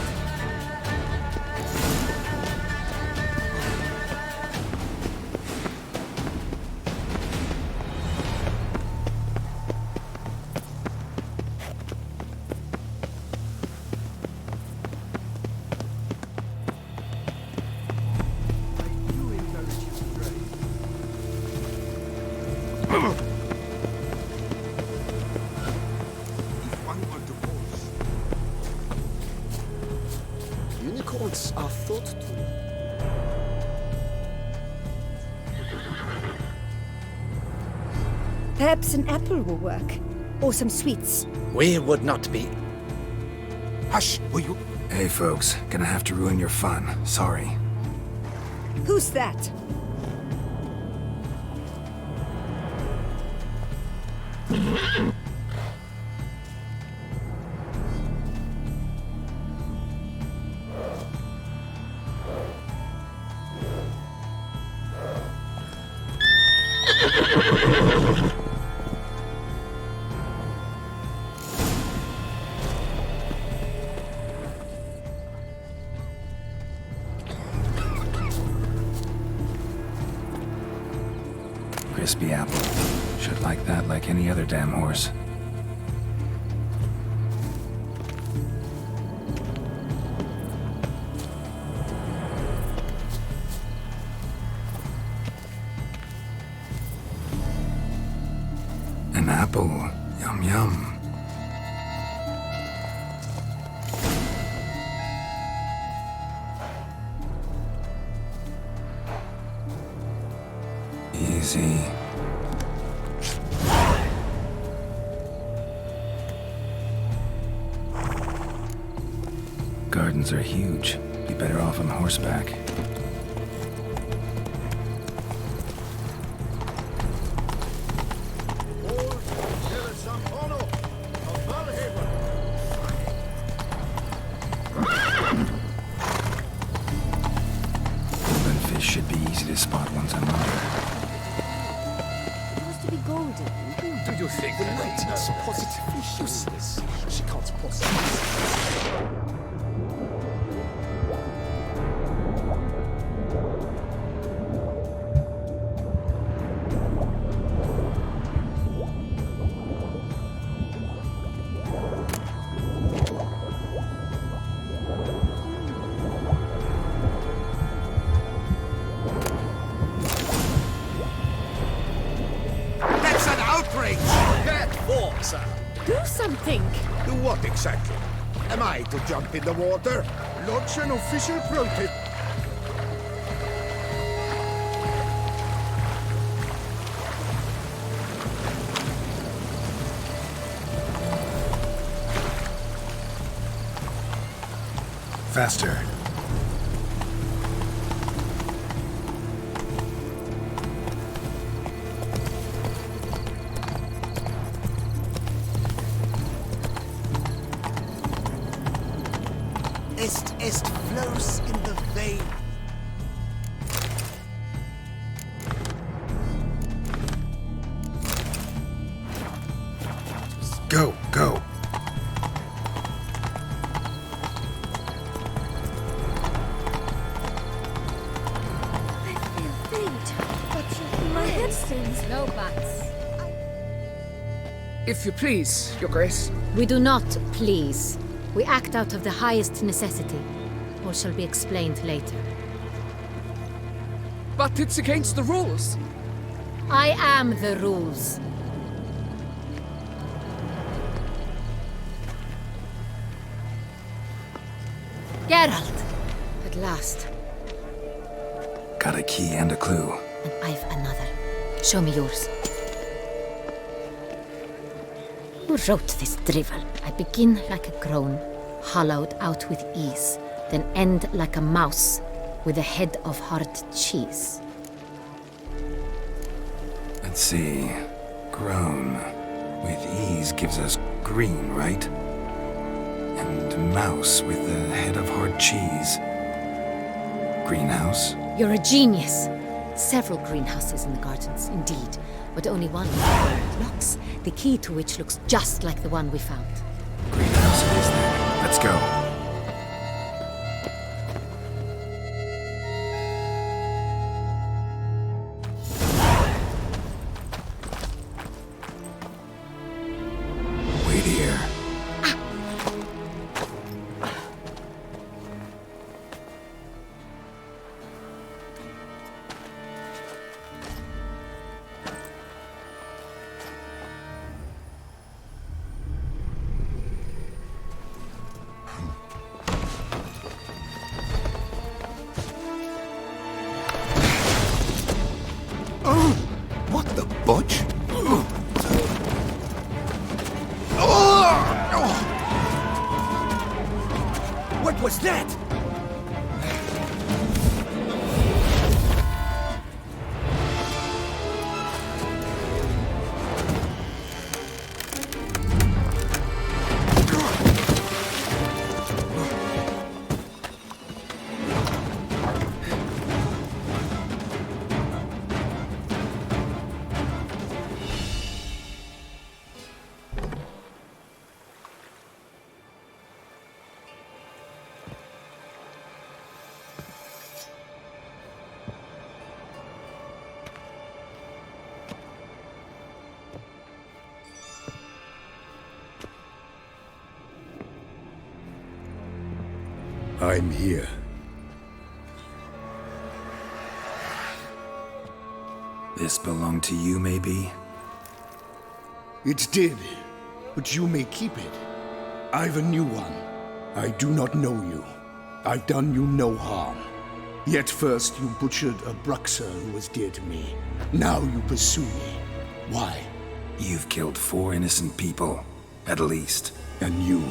Unicorns are thought to. Perhaps an apple will work. Or some sweets. We would not be. Hush, will you? Hey folks, gonna have to ruin your fun. Sorry. Who's that? Crispy apple. Should like that like any other damn horse. An apple. Yum yum. Easy. Gardens are huge. Be better off on horseback. Golden fish should be easy to spot once I'm under. It was to be golden. Do you think the lady's positively useless? She can't possibly. That's an outrage! Bad form, sir. Do something! Do what exactly? Am I to jump in the water? Lodge an official protest. Faster. Est flows in the vein. Go, go. I feel faint, but my head stings. No buts. If you please, Your Grace. We do not please. We act out of the highest necessity. All shall be explained later. But it's against the rules. I am the rules. Geralt! At last. Got a key and a clue. And I've another. Show me yours. Who wrote this drivel? I begin like a groan, hollowed out with ease, then end like a mouse with a head of hard cheese. Let's see. Grown. With ease gives us green, right? And mouse with the head of hard cheese. greenhouse? You're a genius. Several greenhouses in the gardens, indeed, but only one with locks, the key to which looks just like the one we found. Greenhouse it is then. Let's go. Wait here. What the budge? What was that? I'm here. This belonged to you, maybe? It did, but you may keep it. I've a new one. I do not know you. I've done you no harm. Yet first you butchered a Bruxer who was dear to me. Now you pursue me. Why? You've killed 4 innocent people, at least. And you?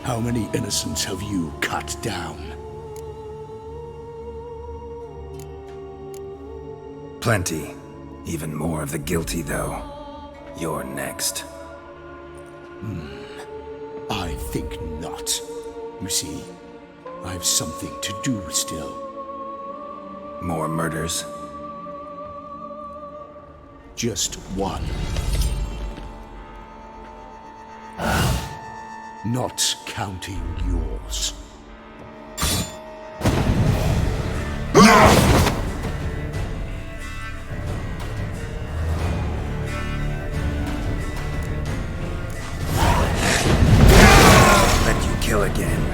How many innocents have you cut down? Plenty. Even more of the guilty, though. You're next. I think not. You see, I've something to do still. More murders? Just one. Not counting yours. Let you kill again.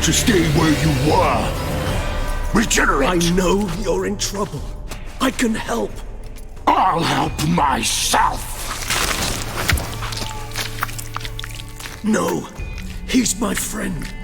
To stay where you were. Regenerate! I know you're in trouble. I can help. I'll help myself. No, he's my friend.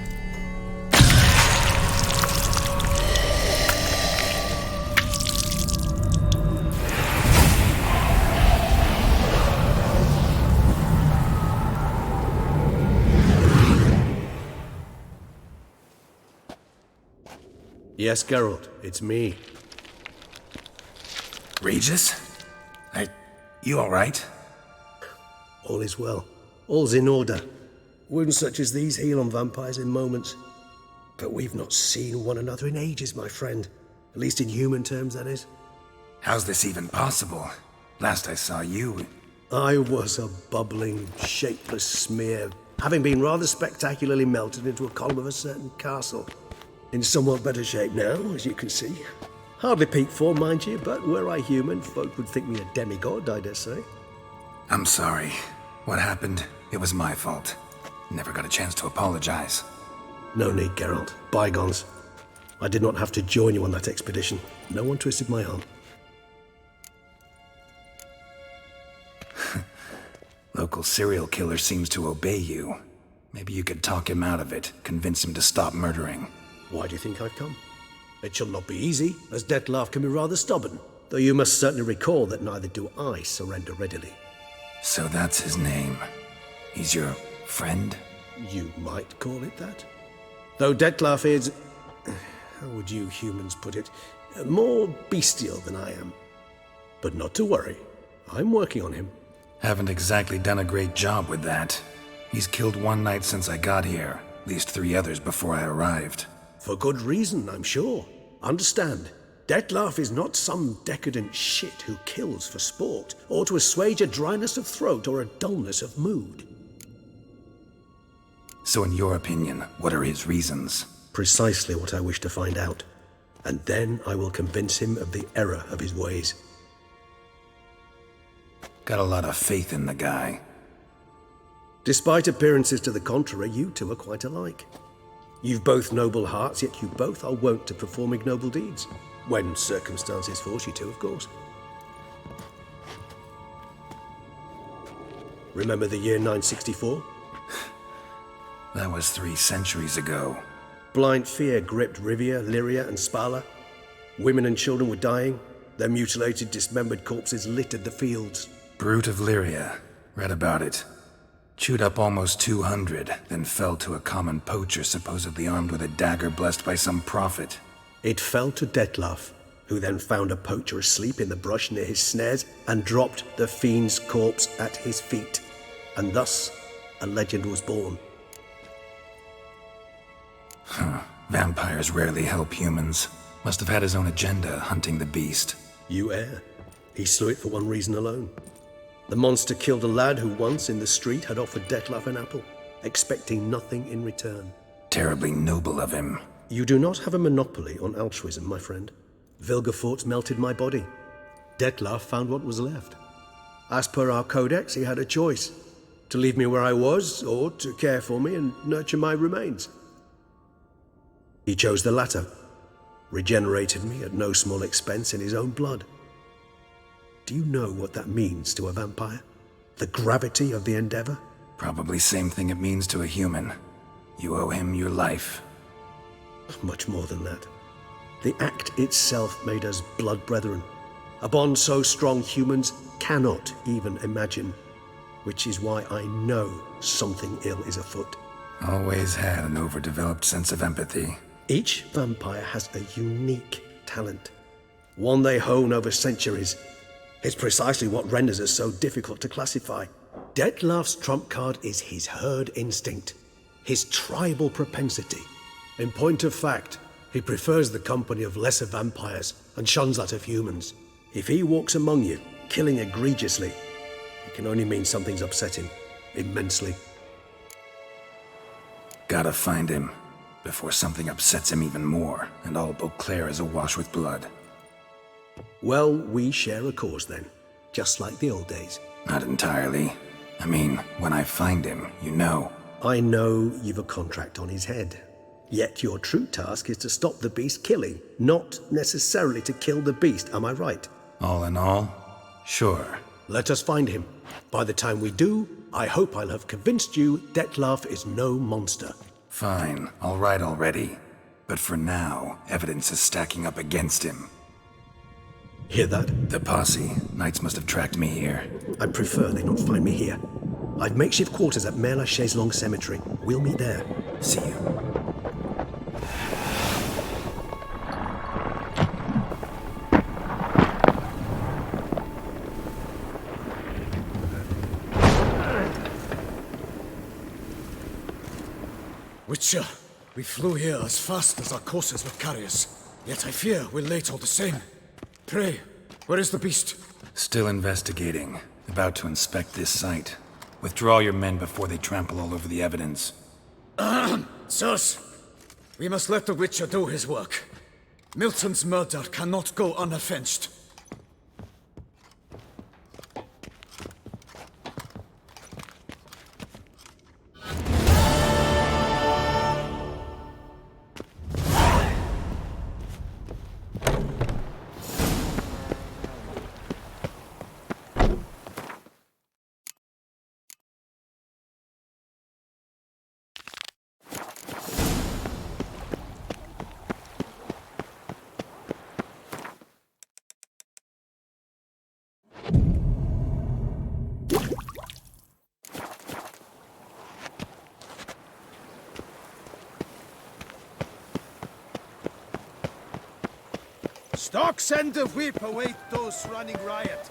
Yes, Geralt, it's me. Regis? You alright? All is well. All's in order. Wounds such as these heal on vampires in moments. But we've not seen one another in ages, my friend. At least in human terms, that is. How's this even possible? Last I saw you... I was a bubbling, shapeless smear, having been rather spectacularly melted into a column of a certain castle. In somewhat better shape now, as you can see. Hardly peak form, mind you, but were I human, folk would think me a demigod, I dare say. I'm sorry. What happened, it was my fault. Never got a chance to apologize. No need, Geralt. Bygones. I did not have to join you on that expedition. No one twisted my arm. Local serial killer seems to obey you. Maybe you could talk him out of it, convince him to stop murdering. Why do you think I've come? It shall not be easy, as Dettlaff can be rather stubborn. Though you must certainly recall that neither do I surrender readily. So that's his name. He's your friend? You might call it that. Though Dettlaff is... how would you humans put it? More bestial than I am. But not to worry. I'm working on him. Haven't exactly done a great job with that. He's killed one knight since I got here. At least 3 others before I arrived. For good reason, I'm sure. Understand, Dettlaff is not some decadent shit who kills for sport, or to assuage a dryness of throat or a dullness of mood. So in your opinion, what are his reasons? Precisely what I wish to find out. And then I will convince him of the error of his ways. Got a lot of faith in the guy. Despite appearances to the contrary, you two are quite alike. You've both noble hearts, yet you both are wont to perform ignoble deeds. When circumstances force you to, of course. Remember the year 964? That was 3 centuries ago. Blind fear gripped Rivia, Lyria, and Spala. Women and children were dying. Their mutilated, dismembered corpses littered the fields. Brute of Lyria. Read about it. Chewed up almost 200, then fell to a common poacher supposedly armed with a dagger blessed by some prophet. It fell to Dettlaff, who then found a poacher asleep in the brush near his snares and dropped the fiend's corpse at his feet. And thus, a legend was born. Vampires rarely help humans. Must have had his own agenda, hunting the beast. You err. He slew it for one reason alone. The monster killed a lad who once in the street had offered Dettlaff an apple, expecting nothing in return. Terribly noble of him. You do not have a monopoly on altruism, my friend. Vilgefortz melted my body. Dettlaff found what was left. As per our codex, he had a choice. To leave me where I was, or to care for me and nurture my remains. He chose the latter. Regenerated me at no small expense in his own blood. Do you know what that means to a vampire? The gravity of the endeavor? Probably same thing it means to a human. You owe him your life. Much more than that. The act itself made us blood brethren. A bond so strong humans cannot even imagine. Which is why I know something ill is afoot. Always had an overdeveloped sense of empathy. Each vampire has a unique talent. One they hone over centuries. It's precisely what renders us so difficult to classify. Dettlaff's trump card is his herd instinct, his tribal propensity. In point of fact, he prefers the company of lesser vampires and shuns that of humans. If he walks among you, killing egregiously, it can only mean something's upset him, immensely. Gotta find him, before something upsets him even more, and all Beauclair is awash with blood. Well, we share a cause then, just like the old days. Not entirely. I mean, when I find him, you know. I know you've a contract on his head. Yet your true task is to stop the beast killing, not necessarily to kill the beast, am I right? All in all, sure. Let us find him. By the time we do, I hope I'll have convinced you Dettlaff is no monster. Fine, all right already. But for now, evidence is stacking up against him. Hear that? The posse. Knights must have tracked me here. I'd prefer they not find me here. I've makeshift quarters at Mère Lachaise Long Cemetery. We'll meet there. See you. Witcher, we flew here as fast as our courses would carry us. Yet I fear we're late all the same. Pray, where is the beast? Still investigating. About to inspect this site. Withdraw your men before they trample all over the evidence. Sirs, we must let the Witcher do his work. Milton's murder cannot go unavenged. Stock send the whip, await those running riot.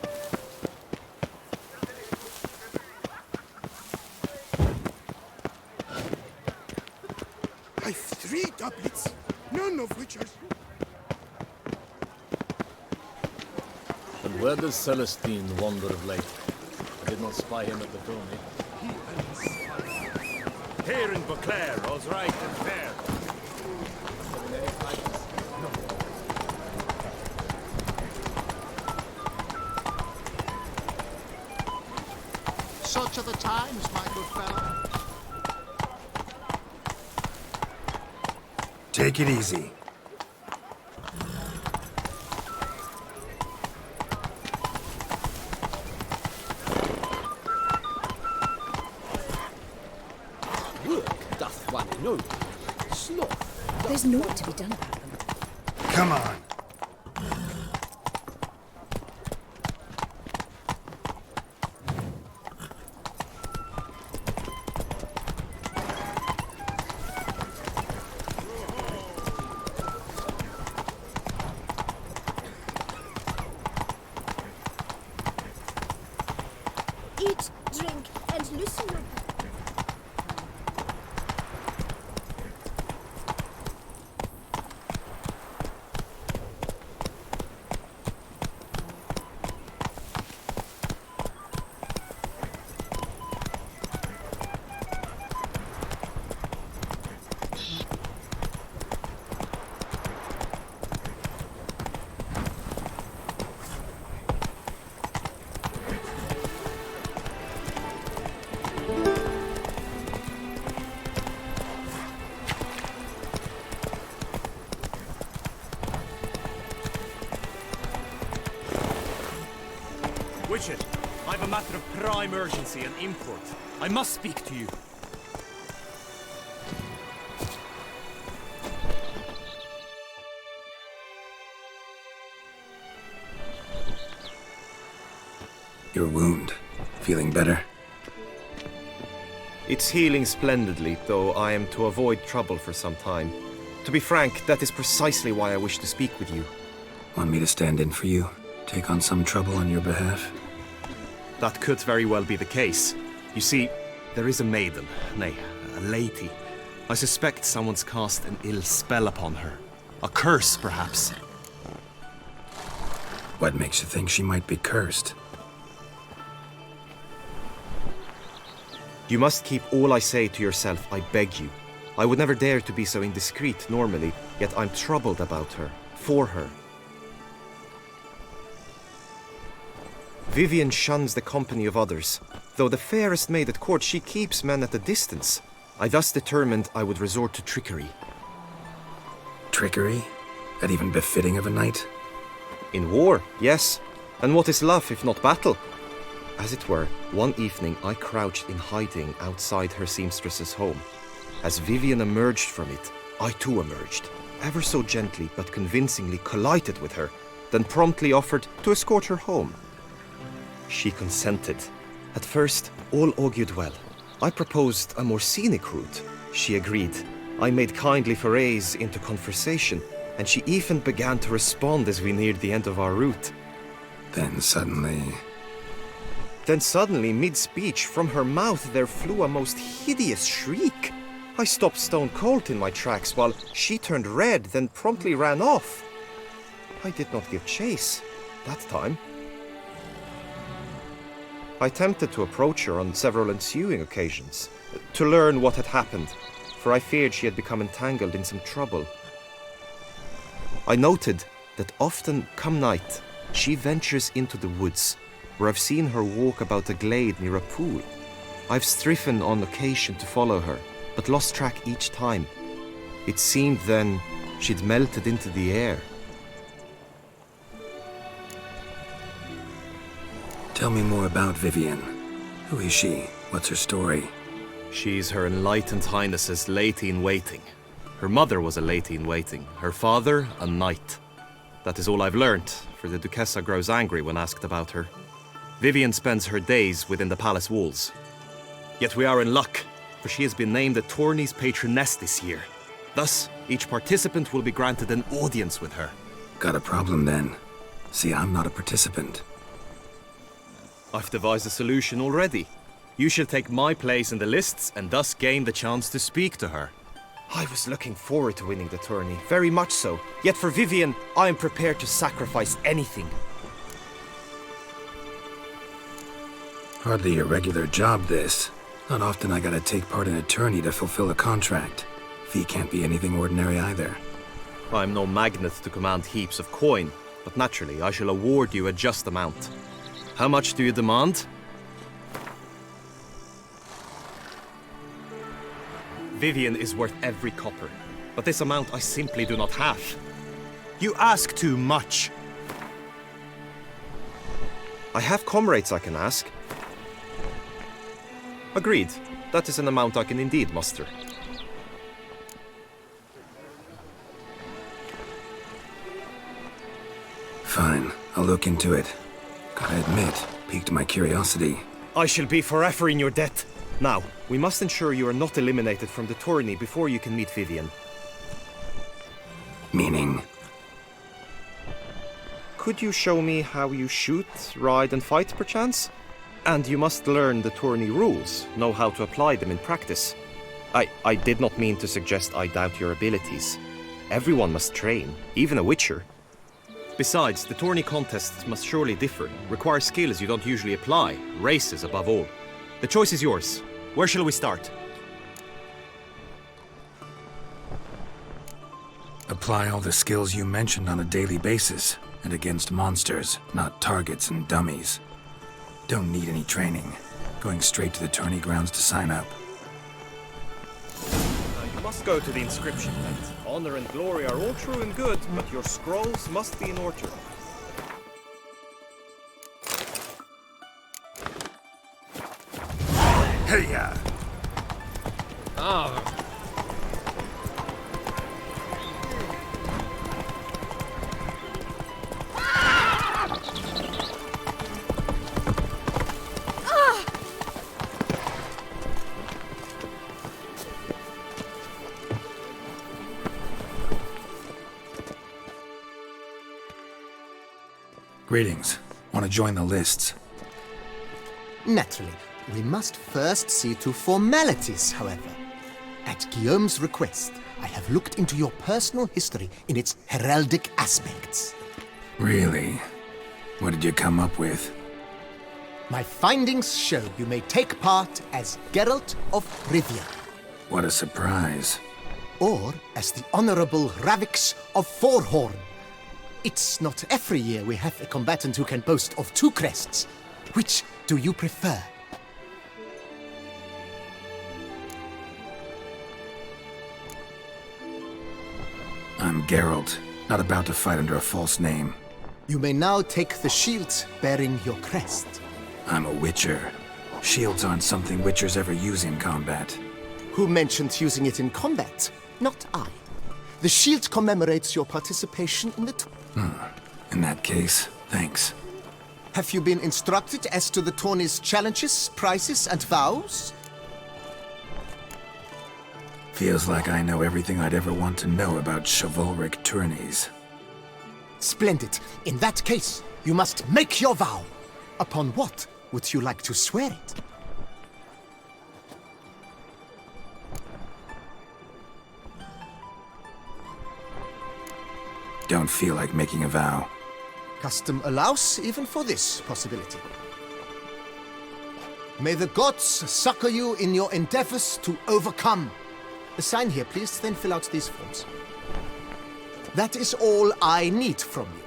I've 3 doublets, none of which are... And where does Celestine wander of late? I did not spy him at the tourney. Here in Beauclair, all's right and fair. Such are the times, my good fellow. Take it easy. Work doth one know. Sloth. There's naught to be done about them. Come on. Eat, drink, and loosen your... Witcher, I have a matter of prime urgency and import. I must speak to you. Your wound. Feeling better? It's healing splendidly, though I am to avoid trouble for some time. To be frank, that is precisely why I wish to speak with you. Want me to stand in for you? Take on some trouble on your behalf? That could very well be the case. You see, there is a maiden, nay, a lady. I suspect someone's cast an ill spell upon her. A curse, perhaps. What makes you think she might be cursed? You must keep all I say to yourself, I beg you. I would never dare to be so indiscreet normally, yet I'm troubled about her, for her. Vivian shuns the company of others. Though the fairest maid at court, she keeps men at a distance. I thus determined I would resort to trickery. Trickery? That even befitting of a knight? In war, yes. And what is love if not battle? As it were, one evening I crouched in hiding outside her seamstress's home. As Vivian emerged from it, I too emerged. Ever so gently but convincingly collided with her, then promptly offered to escort her home. She consented. At first, all augured well. I proposed a more scenic route. She agreed. I made kindly forays into conversation, and she even began to respond as we neared the end of our route. Then suddenly, mid-speech, from her mouth there flew a most hideous shriek. I stopped stone cold in my tracks while she turned red, then promptly ran off. I did not give chase that time. I attempted to approach her on several ensuing occasions, to learn what had happened, for I feared she had become entangled in some trouble. I noted that often, come night, she ventures into the woods, where I've seen her walk about a glade near a pool. I've striven on occasion to follow her, but lost track each time. It seemed then she'd melted into the air. Tell me more about Vivian. Who is she? What's her story? She's Her Enlightened Highness's lady-in-waiting. Her mother was a lady-in-waiting, her father a knight. That is all I've learned, for the Duchessa grows angry when asked about her. Vivian spends her days within the palace walls. Yet we are in luck, for she has been named the tourney's patroness this year. Thus, each participant will be granted an audience with her. Got a problem then. See, I'm not a participant. I've devised a solution already. You shall take my place in the lists and thus gain the chance to speak to her. I was looking forward to winning the tourney, very much so. Yet for Vivian, I am prepared to sacrifice anything. Hardly a regular job, this. Not often I gotta take part in a tourney to fulfill a contract. Fee can't be anything ordinary either. I'm no magnet to command heaps of coin, but naturally I shall award you a just amount. How much do you demand? Vivian is worth every copper, but this amount I simply do not have. You ask too much. I have comrades I can ask. Agreed. That is an amount I can indeed muster. Fine, I'll look into it. Gotta admit, piqued my curiosity. I shall be forever in your debt. Now, we must ensure you are not eliminated from the tourney before you can meet Vivian. Meaning? Could you show me how you shoot, ride and fight, perchance? And you must learn the tourney rules, know how to apply them in practice. I did not mean to suggest I doubt your abilities. Everyone must train, even a witcher. Besides, the tourney contests must surely differ, require skills you don't usually apply, races above all. The choice is yours. Where shall we start? Apply all the skills you mentioned on a daily basis, and against monsters, not targets and dummies. Don't need any training. Going straight to the tourney grounds to sign up. You must go to the inscription tent. Honor and glory are all true and good, but your scrolls must be in order. Hey-ya! Ah. Greetings. Want to join the lists? Naturally. We must first see to formalities, however. At Guillaume's request, I have looked into your personal history in its heraldic aspects. Really? What did you come up with? My findings show you may take part as Geralt of Rivia. What a surprise. Or as the Honorable Ravix of Forhorn. It's not every year we have a combatant who can boast of 2 crests. Which do you prefer? I'm Geralt, not about to fight under a false name. You may now take the shield bearing your crest. I'm a witcher. Shields aren't something witchers ever use in combat. Who mentioned using it in combat? Not I. The shield commemorates your participation in the In that case, thanks. Have you been instructed as to the tourney's challenges, prizes, and vows? Feels like I know everything I'd ever want to know about chivalric tourneys. Splendid. In that case, you must make your vow. Upon what would you like to swear it? Don't feel like making a vow. Custom allows even for this possibility. May the gods succor you in your endeavors to overcome. Sign here, please, then fill out these forms. That is all I need from you.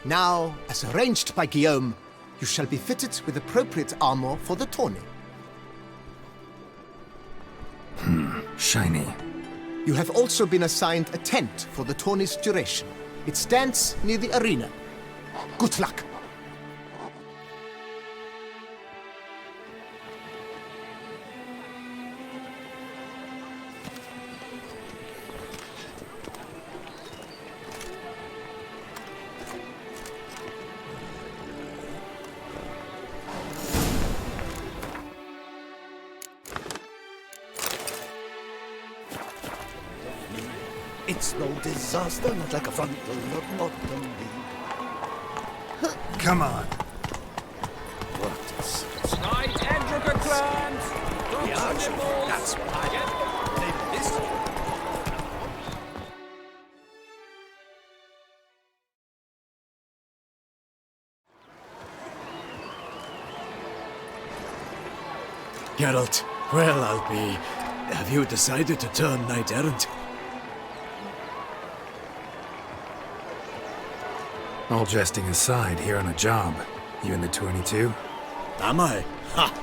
Now, as arranged by Guillaume, you shall be fitted with appropriate armor for the tourney. Shiny. You have also been assigned a tent for the tourney's duration. It stands near the arena. Good luck. It's no disaster, not like a frontal look, not the lead. Come on. What is it? Night Androga clans! The archer, that's what I get. This. Geralt, well, I'll be... Have you decided to turn knight-errant? All jesting aside, here on a job. You in the 22? Am I? Ha!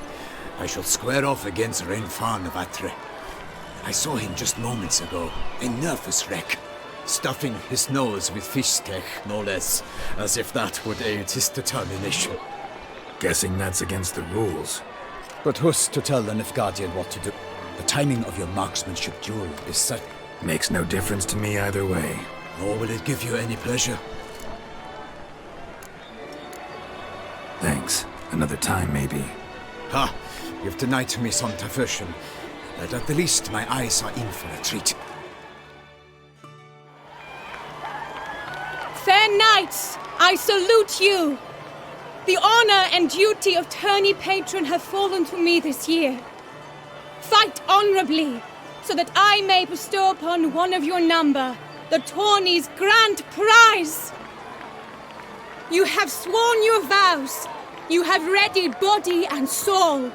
I shall square off against Rainfan of Atre. I saw him just moments ago. A nervous wreck. Stuffing his nose with fish steak, no less. As if that would aid his determination. Guessing that's against the rules. But who's to tell the Nilfgaardian what to do? The timing of your marksmanship duel is set. Makes no difference to me either way. Nor will it give you any pleasure. Thanks. Another time, maybe. Ha! You've denied me some diversion. But at the least, my eyes are in for a treat. Fair knights, I salute you! The honor and duty of tourney patron have fallen to me this year. Fight honorably, so that I may bestow upon one of your number the tourney's grand prize! You have sworn your vows. You have readied body and soul.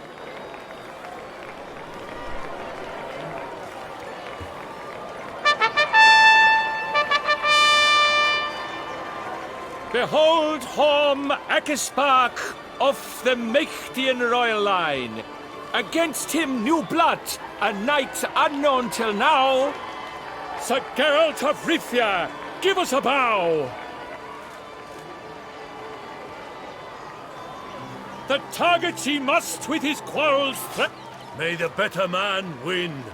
Behold Horm Akespark of the Mechtian royal line. Against him new blood, a knight unknown till now. Sir Geralt of Rivia, give us a bow. The target he must with his quarrels May the better man win.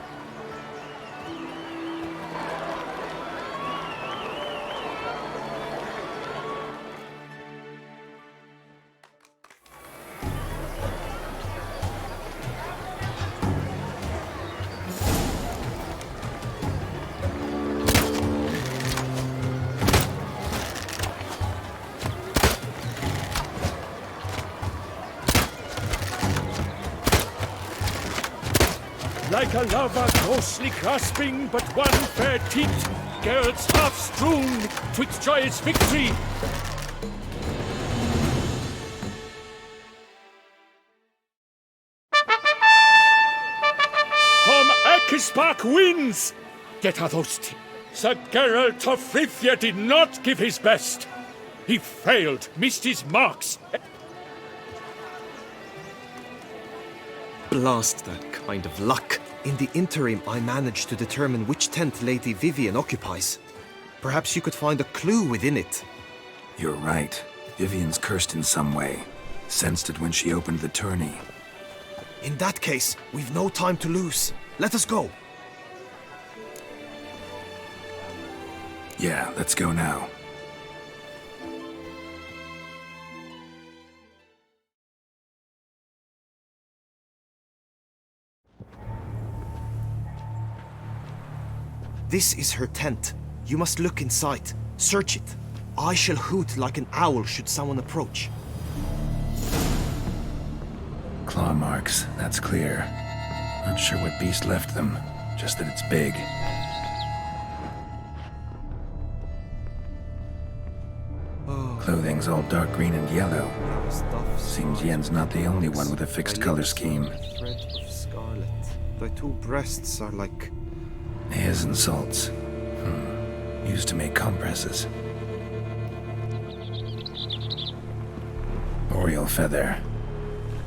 Like a lover closely grasping but one fair teat, Geralt's half strewn twixt joyous victory. Horm Akespark wins! Get are those Sir Geralt of Rivia did not give his best. He failed, missed his marks. Blast that kind of luck. In the interim, I managed to determine which tent Lady Vivian occupies. Perhaps you could find a clue within it. You're right. Vivian's cursed in some way. Sensed it when she opened the tourney. In that case, we've no time to lose. Let us go. Yeah, let's go now. This is her tent. You must look inside. Search it. I shall hoot like an owl should someone approach. Claw marks, that's clear. Not sure what beast left them, just that it's big. clothing's all dark green and yellow. Seems Yen's not the only one with a fixed color scheme. Thread of scarlet. Thy two breasts are like... Hairs and salts. Used to make compresses. Oriole feather.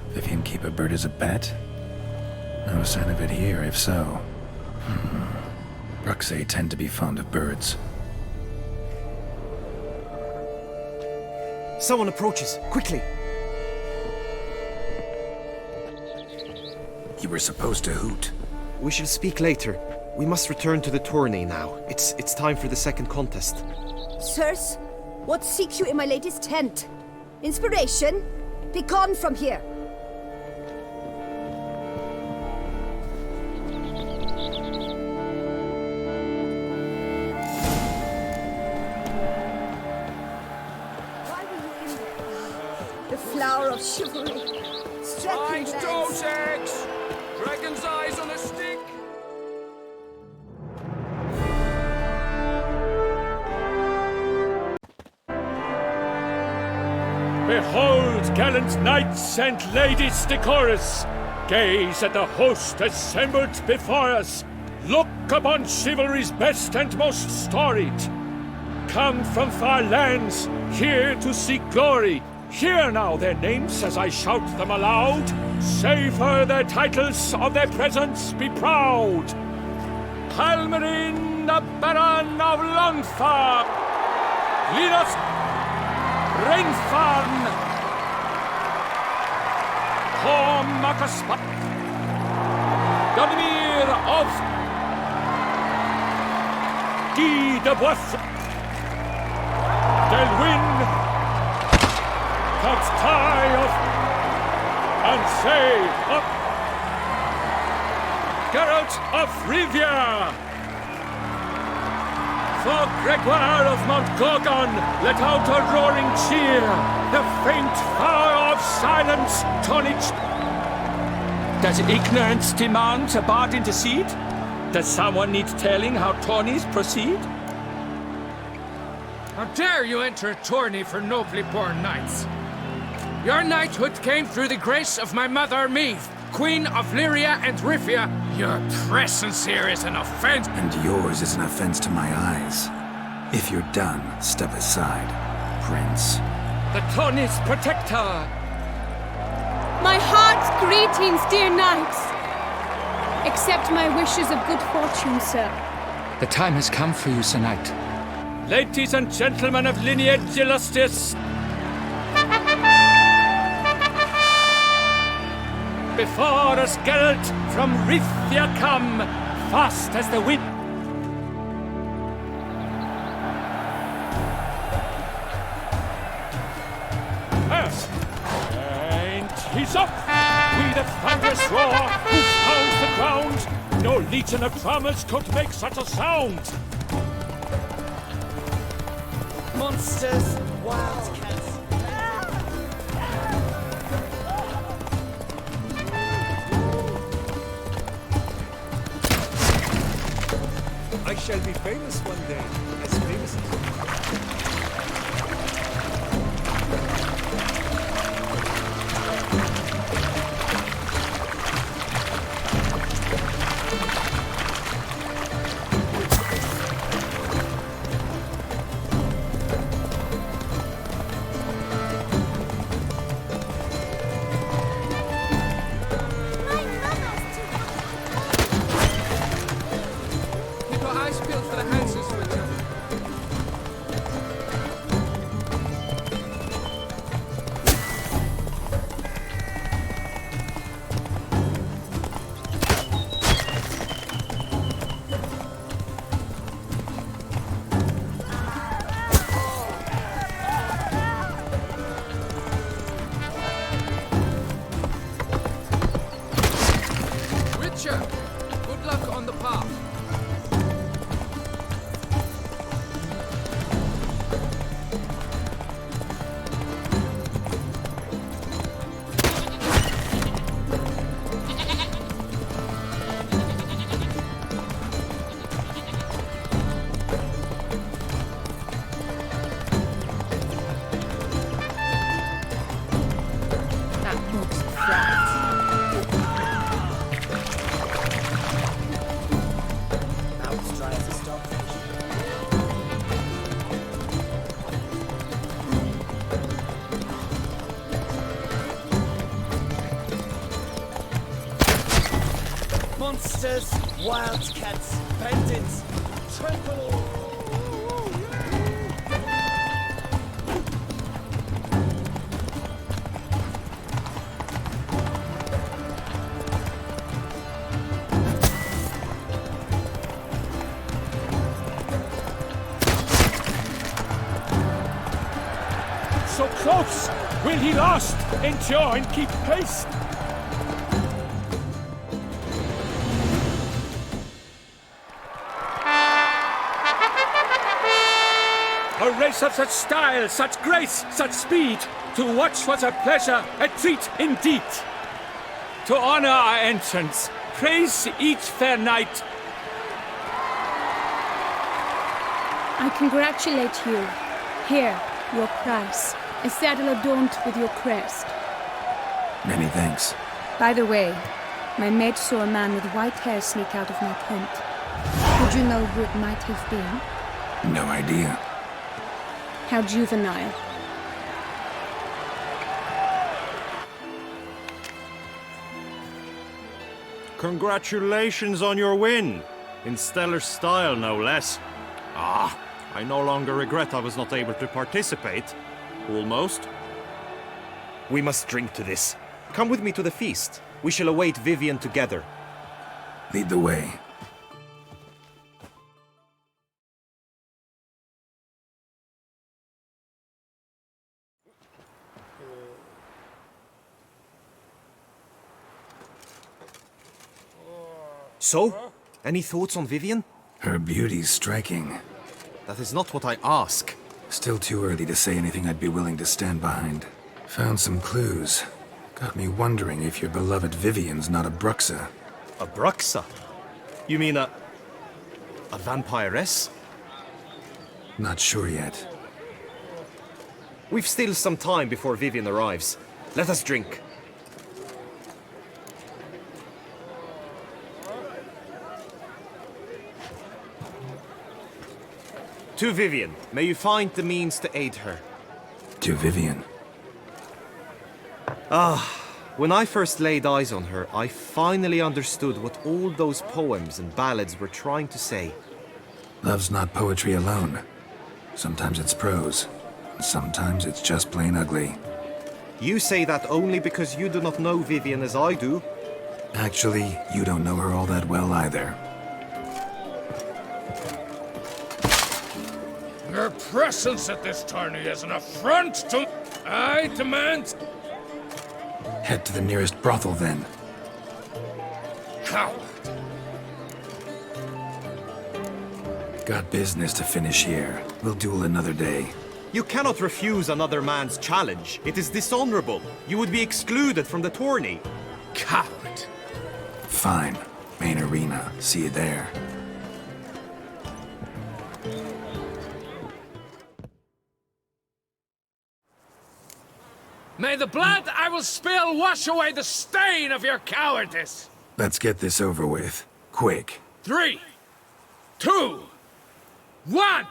Vivian keep a bird as a pet? No sign of it here, if so. Bruxay tend to be fond of birds. Someone approaches, quickly! You were supposed to hoot. We shall speak later. We must return to the tourney now. It's time for the second contest. Sirs, what seeks you in my lady's tent? Inspiration? Be gone from here! Why were you in there? The flower of chivalry. Strapping Toes eggs! Dragon's eyes on a stick! Behold, gallant knights and ladies decorous! Gaze at the host assembled before us! Look upon chivalry's best and most storied! Come from far lands, here to seek glory! Hear now their names as I shout them aloud! Savor their titles, of their presence be proud! Halmarin, the Baron of Longfarm! Linus Rainfarn! Hormakaspa! Donimir of Guy de Boisson! Delwyn! Count Ty of Ansay of Geralt of Rivia! For Gregoire of Montgorgon, let out a roaring cheer! The faint fire of silence, tonnage! Does ignorance demand a bard intercede? Does someone need telling how tourneys proceed? How dare you enter a tourney for nobly born knights? Your knighthood came through the grace of my mother Meve, Queen of Lyria and Rifia. Your presence here is an offense. And yours is an offense to my eyes. If you're done, step aside, Prince. The tourney's protector! My heart's greetings, dear knights! Accept my wishes of good fortune, sir. The time has come for you, Sir Knight. Ladies and gentlemen of lineage illustrious, before us Geralt from Rithia come, fast as the wind. Yes, and he's up. We the thunderous roar, who pounds the ground. No legion of drummers could make such a sound. Monsters, wildcats. I shall be famous one day, as famous as you. Keep your eyes peeled for the Hans's winter. hunters, wildcats, bandits, trample. So close! Will he last? Endure and keep pace! A race of such style, such grace, such speed. To watch was a pleasure, a treat indeed. To honor our entrance, praise each fair knight. I congratulate you. Here, your prize. A saddle adorned with your crest. Many thanks. By the way, my mate saw a man with white hair sneak out of my tent. Would you know who it might have been? No idea. How juvenile. Congratulations on your win. In stellar style, no less. Ah, I no longer regret I was not able to participate. Almost. We must drink to this. Come with me to the feast. We shall await Vivian together. Lead the way. So, any thoughts on Vivian? Her beauty's striking. That is not what I ask. Still too early to say anything I'd be willing to stand behind. Found some clues. Got me wondering if your beloved Vivian's not a Bruxa. A Bruxa? You mean a vampiress? Not sure yet. We've still some time before Vivian arrives. Let us drink. To Vivian, may you find the means to aid her. To Vivian. When I first laid eyes on her, I finally understood what all those poems and ballads were trying to say. Love's not poetry alone. Sometimes it's prose. Sometimes it's just plain ugly. You say that only because you do not know Vivian as I do. Actually, you don't know her all that well either. Your presence at this tourney is an affront to... I demand... Head to the nearest brothel, then. Coward! Got business to finish here. We'll duel another day. You cannot refuse another man's challenge. It is dishonorable. You would be excluded from the tourney. Coward! Fine. Main arena. See you there. May the blood I will spill wash away the stain of your cowardice! Let's get this over with. Quick. 3, 2, 1!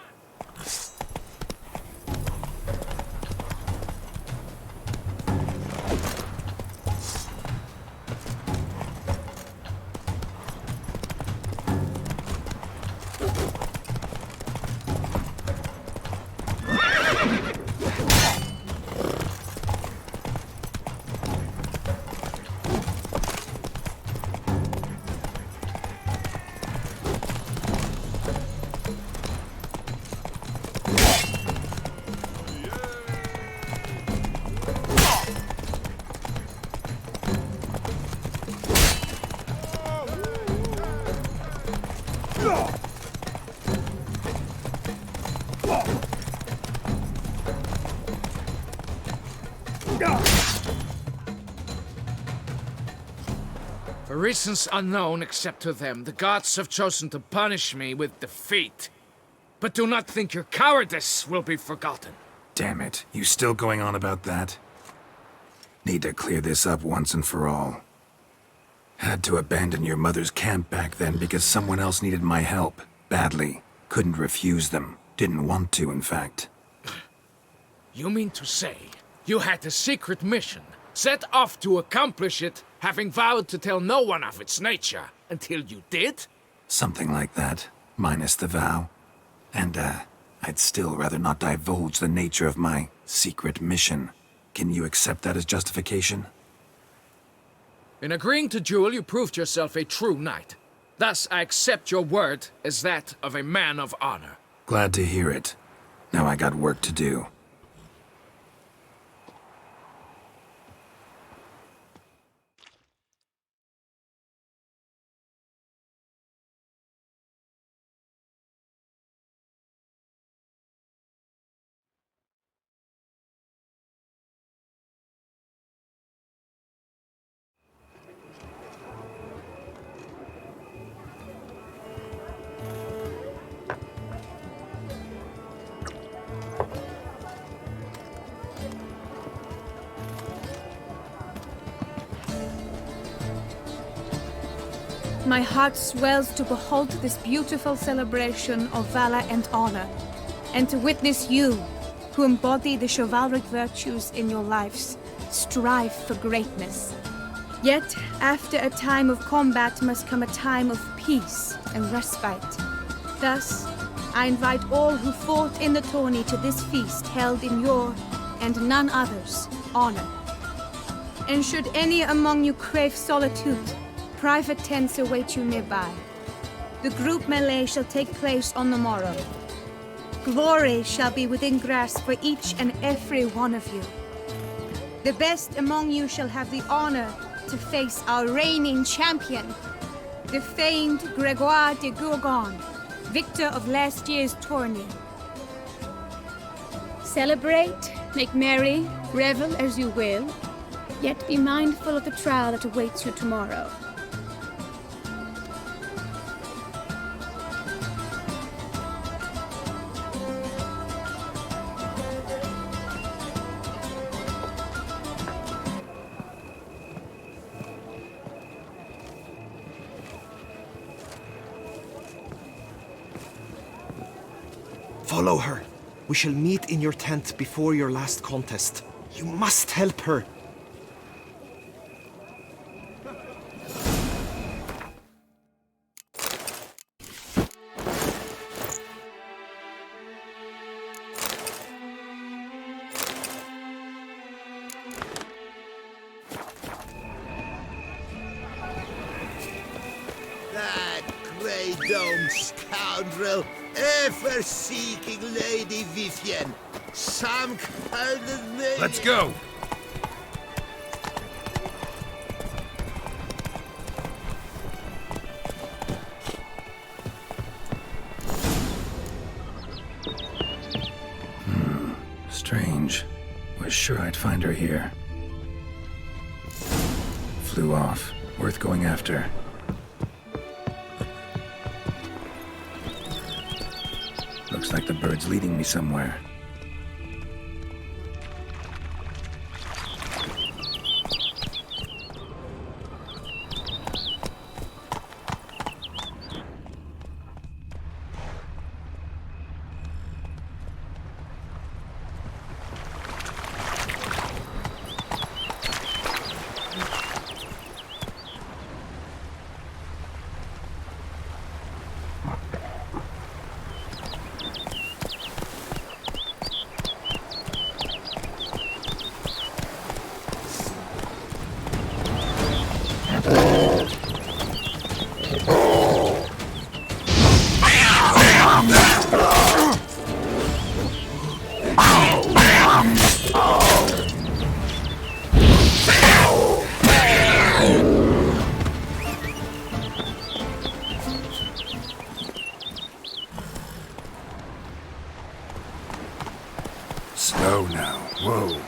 For reasons unknown except to them, the gods have chosen to punish me with defeat. But do not think your cowardice will be forgotten. Damn it. You still going on about that? Need to clear this up once and for all. Had to abandon your mother's camp back then because someone else needed my help. Badly. Couldn't refuse them. Didn't want to, in fact. You mean to say you had a secret mission, set off to accomplish it, having vowed to tell no one of its nature until you did? Something like that, minus the vow. And, I'd still rather not divulge the nature of my secret mission. Can you accept that as justification? In agreeing to duel, you proved yourself a true knight. Thus, I accept your word as that of a man of honor. Glad to hear it. Now I got work to do. My heart swells to behold this beautiful celebration of valor and honor, and to witness you, who embody the chivalric virtues in your lives, strive for greatness. Yet, after a time of combat must come a time of peace and respite. Thus, I invite all who fought in the tourney to this feast held in your, and none other's, honor. And should any among you crave solitude, private tents await you nearby. The group melee shall take place on the morrow. Glory shall be within grasp for each and every one of you. The best among you shall have the honor to face our reigning champion, the famed Gregoire de Gourgon, victor of last year's tourney. Celebrate, make merry, revel as you will, yet be mindful of the trial that awaits you tomorrow. Follow her. We shall meet in your tent before your last contest. You must help her. That grey dome scoundrel, ever seeking Lady Vivian. Some kind of name. Let's go! Strange. Was sure I'd find her here. Flew off. Worth going after. Looks like the bird's leading me somewhere. Slow now. Whoa.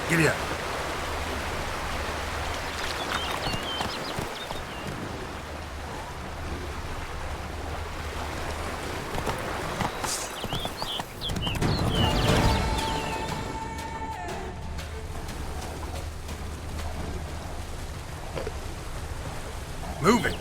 Giddy up. Move it.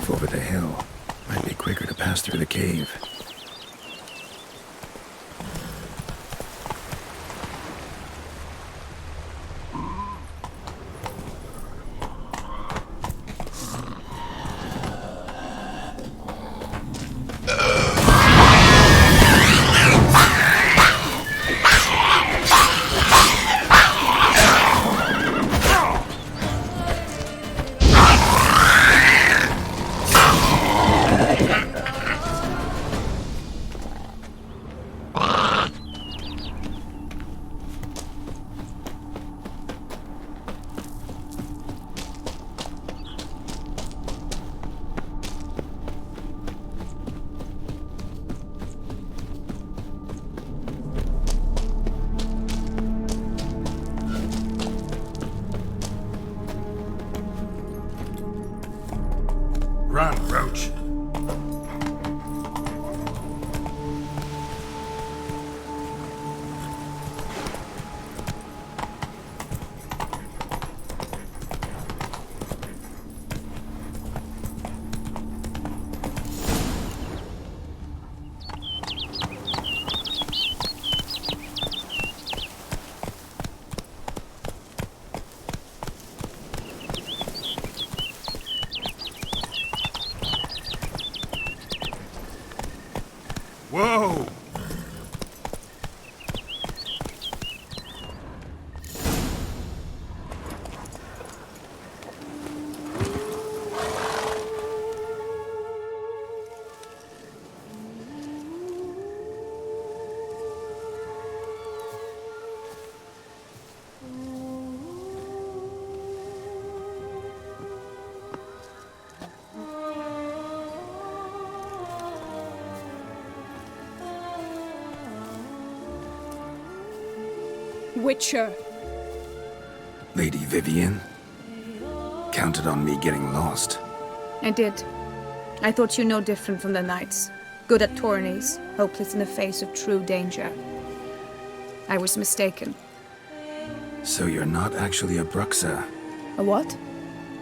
roof over the hill. Might be quicker to pass through the cave. Run, Roach. Whoa! Witcher. Lady Vivian? Counted on me getting lost. I did. I thought you no different from the knights. Good at tourneys, hopeless in the face of true danger. I was mistaken. So you're not actually a Bruxa? A what?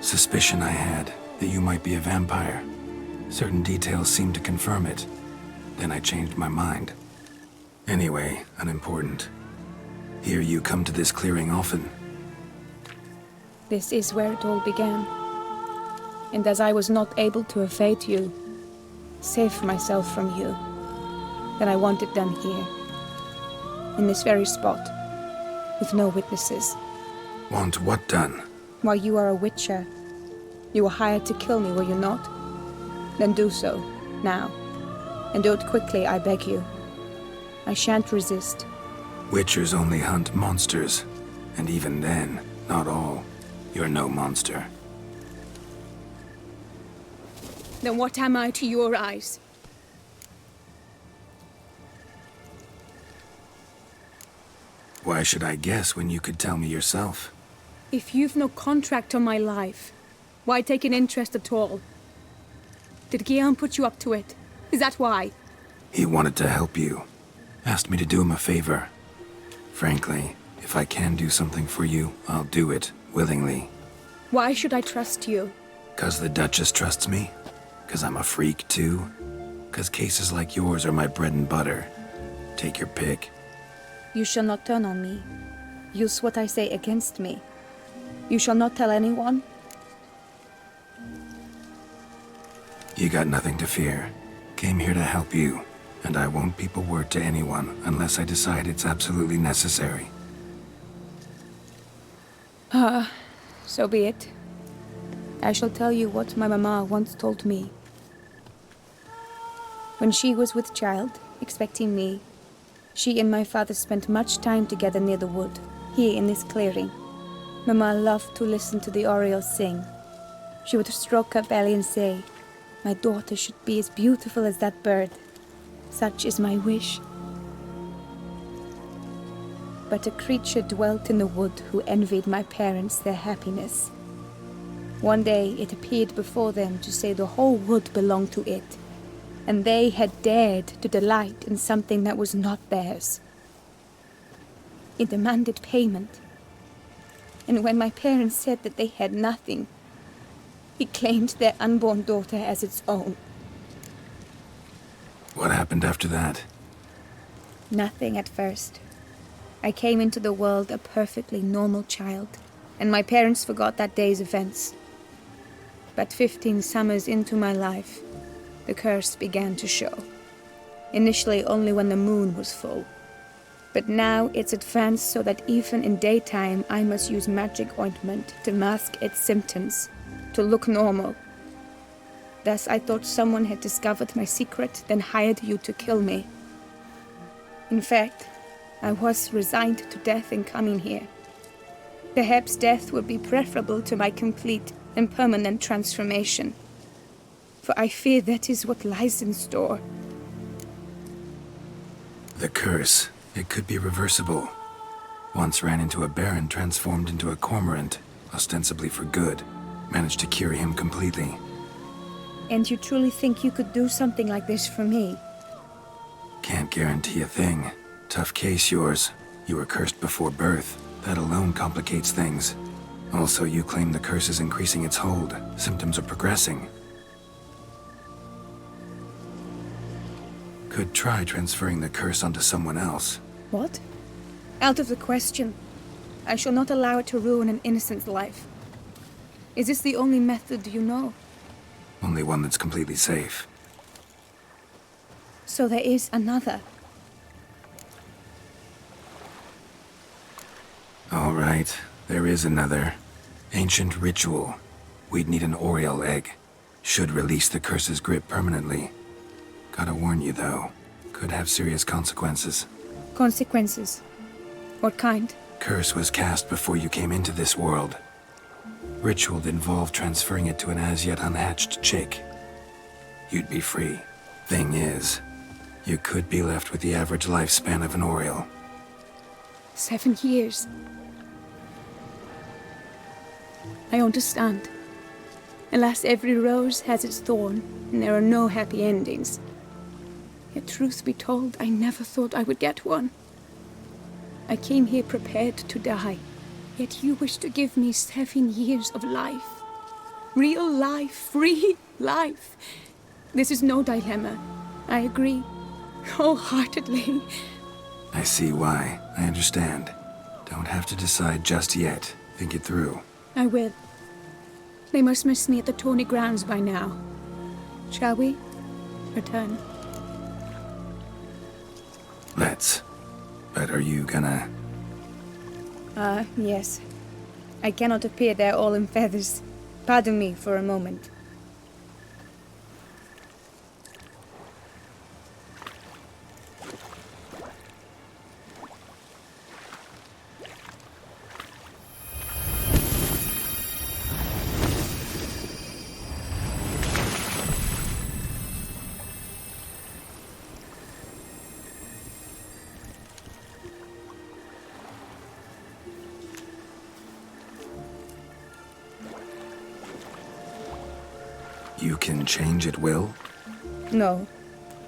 Suspicion I had that you might be a vampire. Certain details seemed to confirm it. Then I changed my mind. Anyway, unimportant. Hear you come to this clearing often. This is where it all began. And as I was not able to evade you, save myself from you, then I want it done here. In this very spot. With no witnesses. Want what done? Why, you are a witcher. You were hired to kill me, were you not? Then do so, now. And do it quickly, I beg you. I shan't resist. Witchers only hunt monsters. And even then, not all. You're no monster. Then what am I to your eyes? Why should I guess when you could tell me yourself? If you've no contract on my life, why take an interest at all? Did Guillaume put you up to it? Is that why? He wanted to help you. Asked me to do him a favor. Frankly, if I can do something for you, I'll do it, willingly. Why should I trust you? 'Cause the Duchess trusts me? 'Cause I'm a freak, too? 'Cause cases like yours are my bread and butter? Take your pick. You shall not turn on me. Use what I say against me. You shall not tell anyone? You got nothing to fear. Came here to help you, and I won't peep a word to anyone unless I decide it's absolutely necessary. So be it. I shall tell you what my mama once told me. When she was with child, expecting me, she and my father spent much time together near the wood, here in this clearing. Mama loved to listen to the orioles sing. She would stroke her belly and say, "My daughter should be as beautiful as that bird. Such is my wish." But a creature dwelt in the wood who envied my parents their happiness. One day it appeared before them to say the whole wood belonged to it, and they had dared to delight in something that was not theirs. It demanded payment. And when my parents said that they had nothing, He claimed their unborn daughter as its own. What happened after that? Nothing at first. I came into the world a perfectly normal child, and my parents forgot that day's events. But 15 summers into my life, the curse began to show. Initially only when the moon was full. But now it's advanced so that even in daytime I must use magic ointment to mask its symptoms, to look normal. Thus I thought someone had discovered my secret, then hired you to kill me. In fact, I was resigned to death in coming here. Perhaps death would be preferable to my complete and permanent transformation. For I fear that is what lies in store. The curse. It could be reversible. Once ran into a baron transformed into a cormorant, ostensibly for good. Managed to cure him completely. And you truly think you could do something like this for me? Can't guarantee a thing. Tough case, yours. You were cursed before birth. That alone complicates things. Also, you claim the curse is increasing its hold. Symptoms are progressing. Could try transferring the curse onto someone else. What? Out of the question. I shall not allow it to ruin an innocent's life. Is this the only method you know? Only one that's completely safe. So there is another. All right, there is another. Ancient ritual. We'd need an Oriole egg. Should release the curse's grip permanently. Gotta warn you, though. Could have serious consequences. Consequences? What kind? Curse was cast before you came into this world. Ritual involved transferring it to an as-yet unhatched chick. You'd be free. Thing is, you could be left with the average lifespan of an Oriole. 7 years. I understand. Alas, every rose has its thorn, and there are no happy endings. Yet truth be told, I never thought I would get one. I came here prepared to die, yet you wish to give me 7 years of life. Real life, free life. This is no dilemma. I agree, wholeheartedly. I see why. I understand. Don't have to decide just yet. Think it through. I will. They must miss me at the Tawny grounds by now. Shall we? Return. Let's. But are you gonna... Yes. I cannot appear there all in feathers. Pardon me for a moment. You can change at will? No,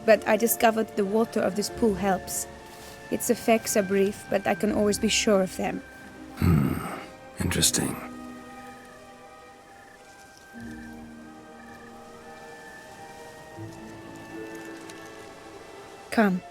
but I discovered the water of this pool helps. Its effects are brief, but I can always be sure of them. Interesting. Come.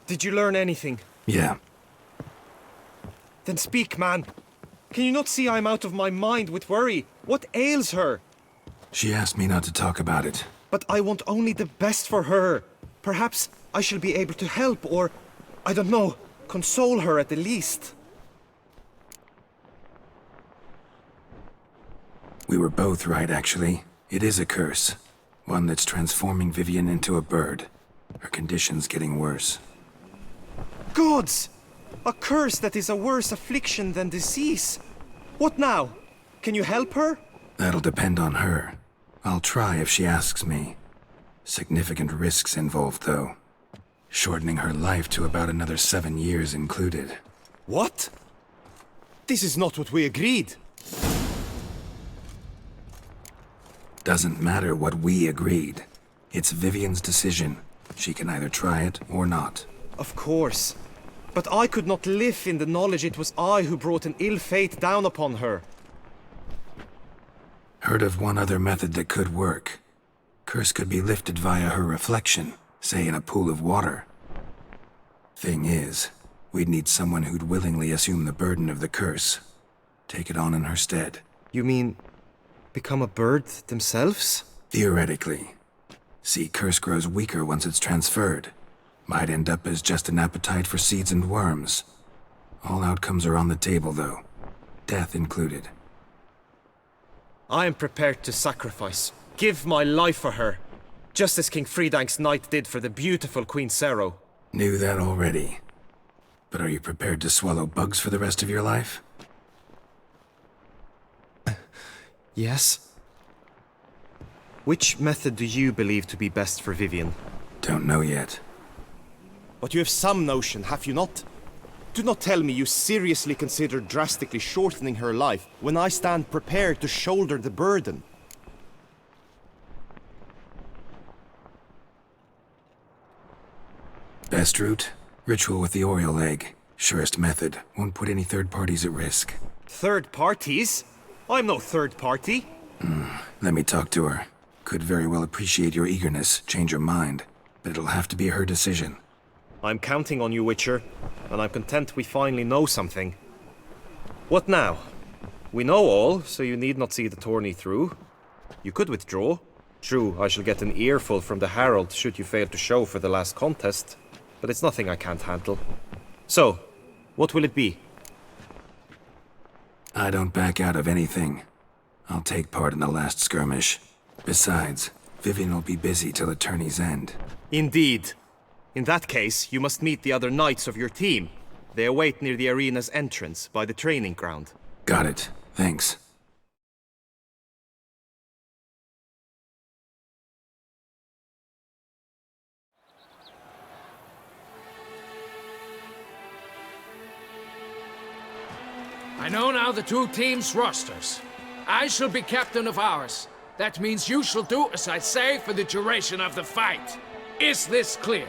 Did you learn anything? Yeah. Then speak, man. Can you not see I'm out of my mind with worry? What ails her? She asked me not to talk about it. But I want only the best for her. Perhaps I shall be able to help or, I don't know, console her at the least. We were both right, actually. It is a curse. One that's transforming Vivian into a bird. Her condition's getting worse. Gods! A curse that is a worse affliction than disease. What now? Can you help her? That'll depend on her. I'll try if she asks me. Significant risks involved, though. Shortening her life to about another 7 years included. What? This is not what we agreed. Doesn't matter what we agreed. It's Vivian's decision. She can either try it or not. Of course. But I could not live in the knowledge it was I who brought an ill fate down upon her. Heard of one other method that could work. Curse could be lifted via her reflection, say in a pool of water. Thing is, we'd need someone who'd willingly assume the burden of the curse. Take it on in her stead. You mean become a bird themselves? Theoretically. See, curse grows weaker once it's transferred. Might end up as just an appetite for seeds and worms. All outcomes are on the table, though. Death included. I am prepared to sacrifice. Give my life for her. Just as King Fridank's knight did for the beautiful Queen Sero. Knew that already. But are you prepared to swallow bugs for the rest of your life? Yes. Which method do you believe to be best for Vivian? Don't know yet. But you have some notion, have you not? Do not tell me you seriously consider drastically shortening her life when I stand prepared to shoulder the burden. Best route? Ritual with the Oriole egg. Surest method. Won't put any third parties at risk. Third parties? I'm no third party. Let me talk to her. Could very well appreciate your eagerness, change her mind. But it'll have to be her decision. I'm counting on you, Witcher, and I'm content we finally know something. What now? We know all, so you need not see the tourney through. You could withdraw. True, I shall get an earful from the Herald should you fail to show for the last contest, but it's nothing I can't handle. So, what will it be? I don't back out of anything. I'll take part in the last skirmish. Besides, Vivian will be busy till the tourney's end. Indeed. In that case, you must meet the other knights of your team. They await near the arena's entrance, by the training ground. Got it. Thanks. I know now the two teams' rosters. I shall be captain of ours. That means you shall do as I say for the duration of the fight. Is this clear?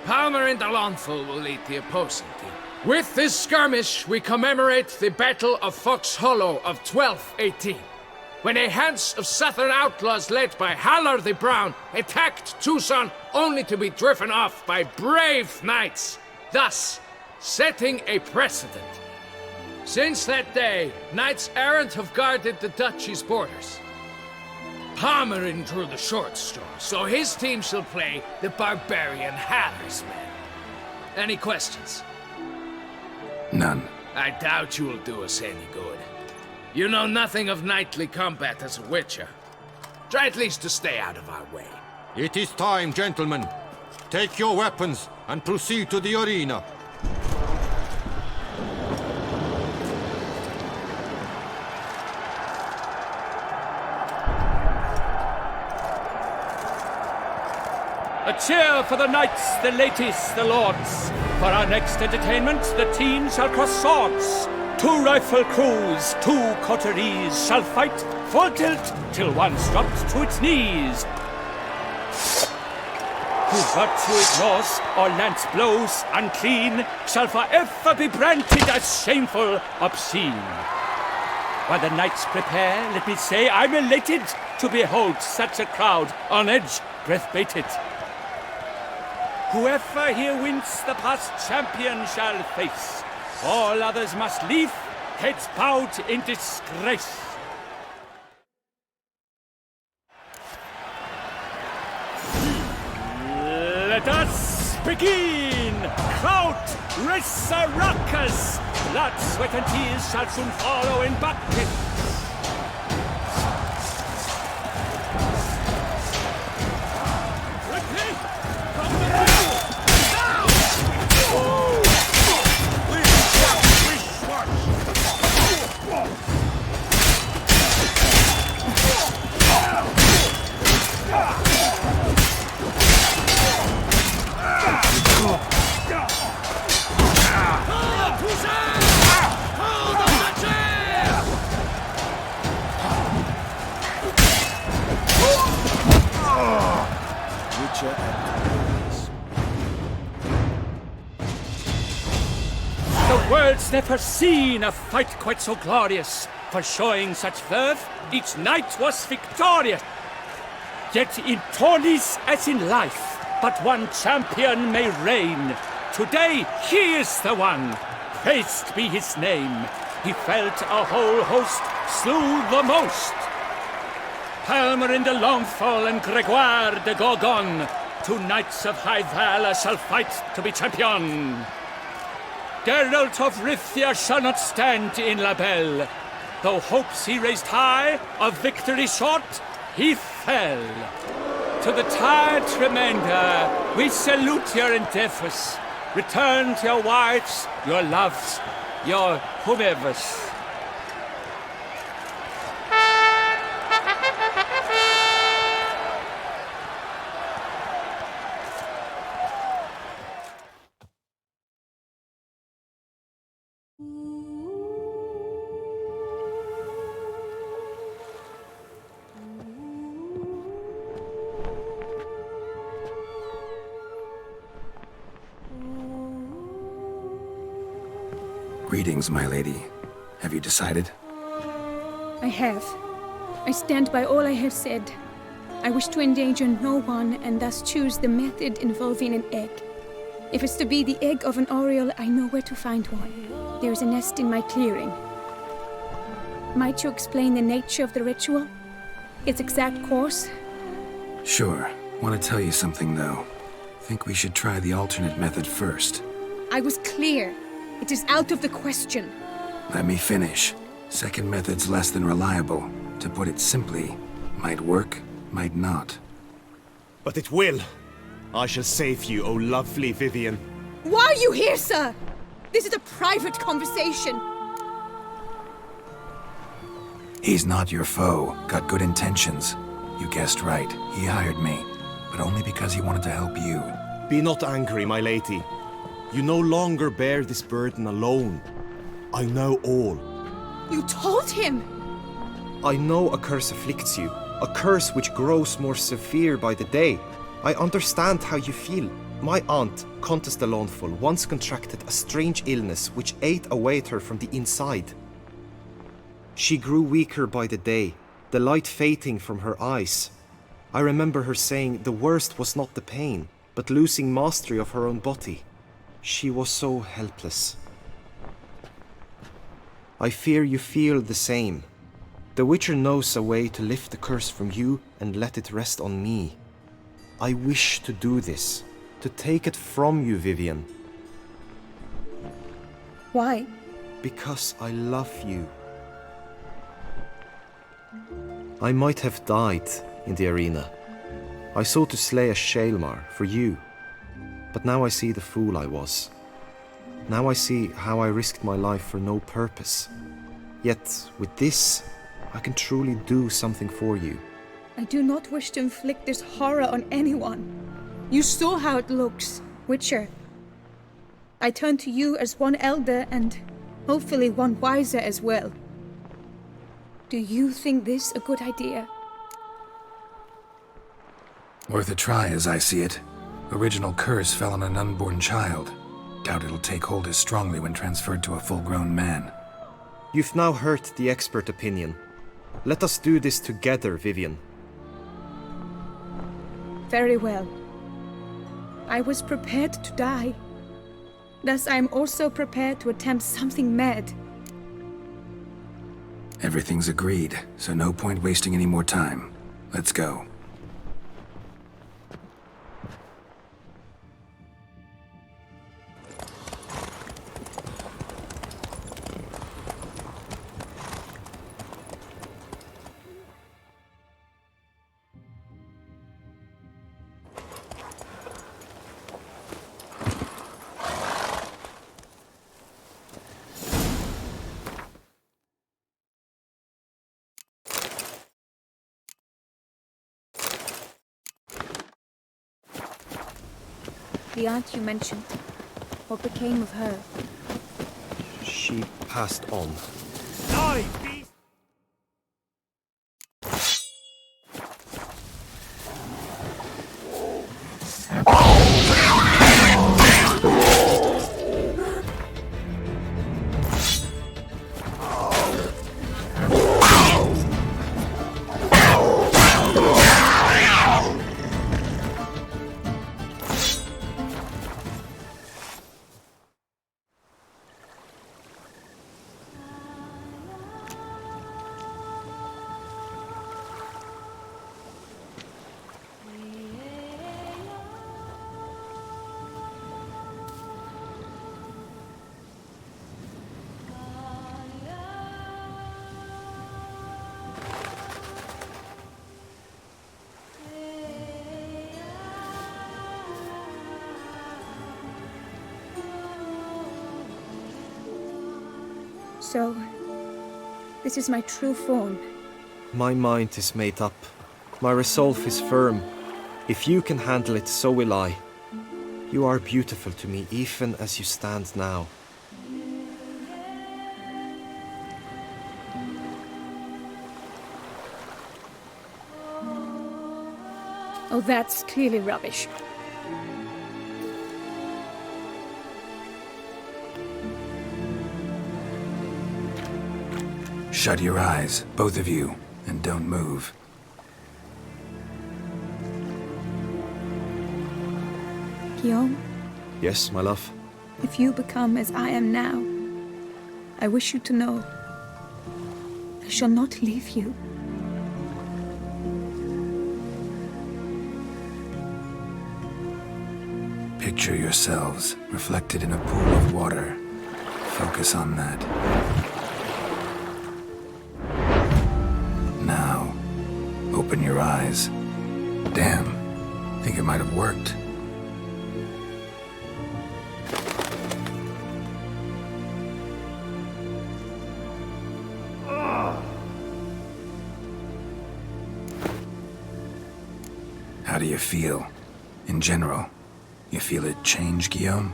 Palmer and Alonful will lead the opposing team. With this skirmish, we commemorate the Battle of Fox Hollow of 1218, when a hands of southern outlaws led by Halar the Brown attacked Tucson only to be driven off by brave knights, thus setting a precedent. Since that day, knights errant have guarded the duchy's borders. Palmerin drew the short straw, so his team shall play the barbarian Halar's men. Any questions? None. I doubt you will do us any good. You know nothing of knightly combat as a witcher. Try at least to stay out of our way. It is time, gentlemen. Take your weapons and proceed to the arena. A cheer for the knights, the ladies, the lords. For our next entertainment, the teams shall cross swords. 2 rifle crews, 2 coteries shall fight full tilt till one's dropped to its knees. Who virtue ignores or lance blows unclean shall forever be branded as shameful, obscene. While the knights prepare, let me say I'm elated to behold such a crowd on edge, breath-baited. Whoever here wins the past champion shall face. All others must leave, heads bowed in disgrace. Let us begin! Crowd, race a ruckus! Blood, sweat, and tears shall soon follow in buckets. was never seen a fight quite so glorious. For showing such verve, each knight was victorious. Yet in tourneys as in life, but one champion may reign. Today he is the one, praised be his name. He felt a whole host, slew the most. Palmer de Longfall and Gregoire de Gorgon, two knights of high valor shall fight to be champion. Geralt of Rivia shall not stand in La Belle. Though hopes he raised high, of victory short, he fell. To the tired remainder, we salute your endeavors. Return to your wives, your loves, your whomevers. Greetings, my lady. Have you decided? I have. I stand by all I have said. I wish to endanger no one and thus choose the method involving an egg. If it's to be the egg of an oriole, I know where to find one. There is a nest in my clearing. Might you explain the nature of the ritual? Its exact course? Sure. Want to tell you something, though. Think we should try the alternate method first. I was clear. It is out of the question. Let me finish. Second method's less than reliable. To put it simply, might work, might not. But it will. I shall save you, O lovely Vivian. Why are you here, sir? This is a private conversation. He's not your foe. Got good intentions. You guessed right. He hired me. But only because he wanted to help you. Be not angry, my lady. You no longer bear this burden alone. I know all. You told him! I know a curse afflicts you. A curse which grows more severe by the day. I understand how you feel. My aunt, Countess de Launfal, once contracted a strange illness which ate away at her from the inside. She grew weaker by the day, the light fading from her eyes. I remember her saying the worst was not the pain, but losing mastery of her own body. She was so helpless. I fear you feel the same. The Witcher knows a way to lift the curse from you and let it rest on me. I wish to do this, to take it from you, Vivian. Why? Because I love you. I might have died in the arena. I sought to slay a Shaelmar for you. But now I see the fool I was. Now I see how I risked my life for no purpose. Yet, with this, I can truly do something for you. I do not wish to inflict this horror on anyone. You saw how it looks, Witcher. I turn to you as one elder and hopefully one wiser as well. Do you think this a good idea? Worth a try, as I see it. Original curse fell on an unborn child. Doubt it'll take hold as strongly when transferred to a full-grown man. You've now heard the expert opinion. Let us do this together, Vivian. Very well. I was prepared to die. Thus I am also prepared to attempt something mad. Everything's agreed, so no point wasting any more time. Let's go. The aunt you mentioned. What became of her? She passed on. Die, beast! So, this is my true form. My mind is made up. My resolve is firm. If you can handle it, so will I. You are beautiful to me, even as you stand now. Oh, that's clearly rubbish. Shut your eyes, both of you, and don't move. Guillaume, Yes, my love? if you become as I am now, I wish you to know I shall not leave you. Picture yourselves reflected in a pool of water. Focus on that. Now, open your eyes. Damn, think it might have worked. How do you feel, in general? You feel it change, Guillaume?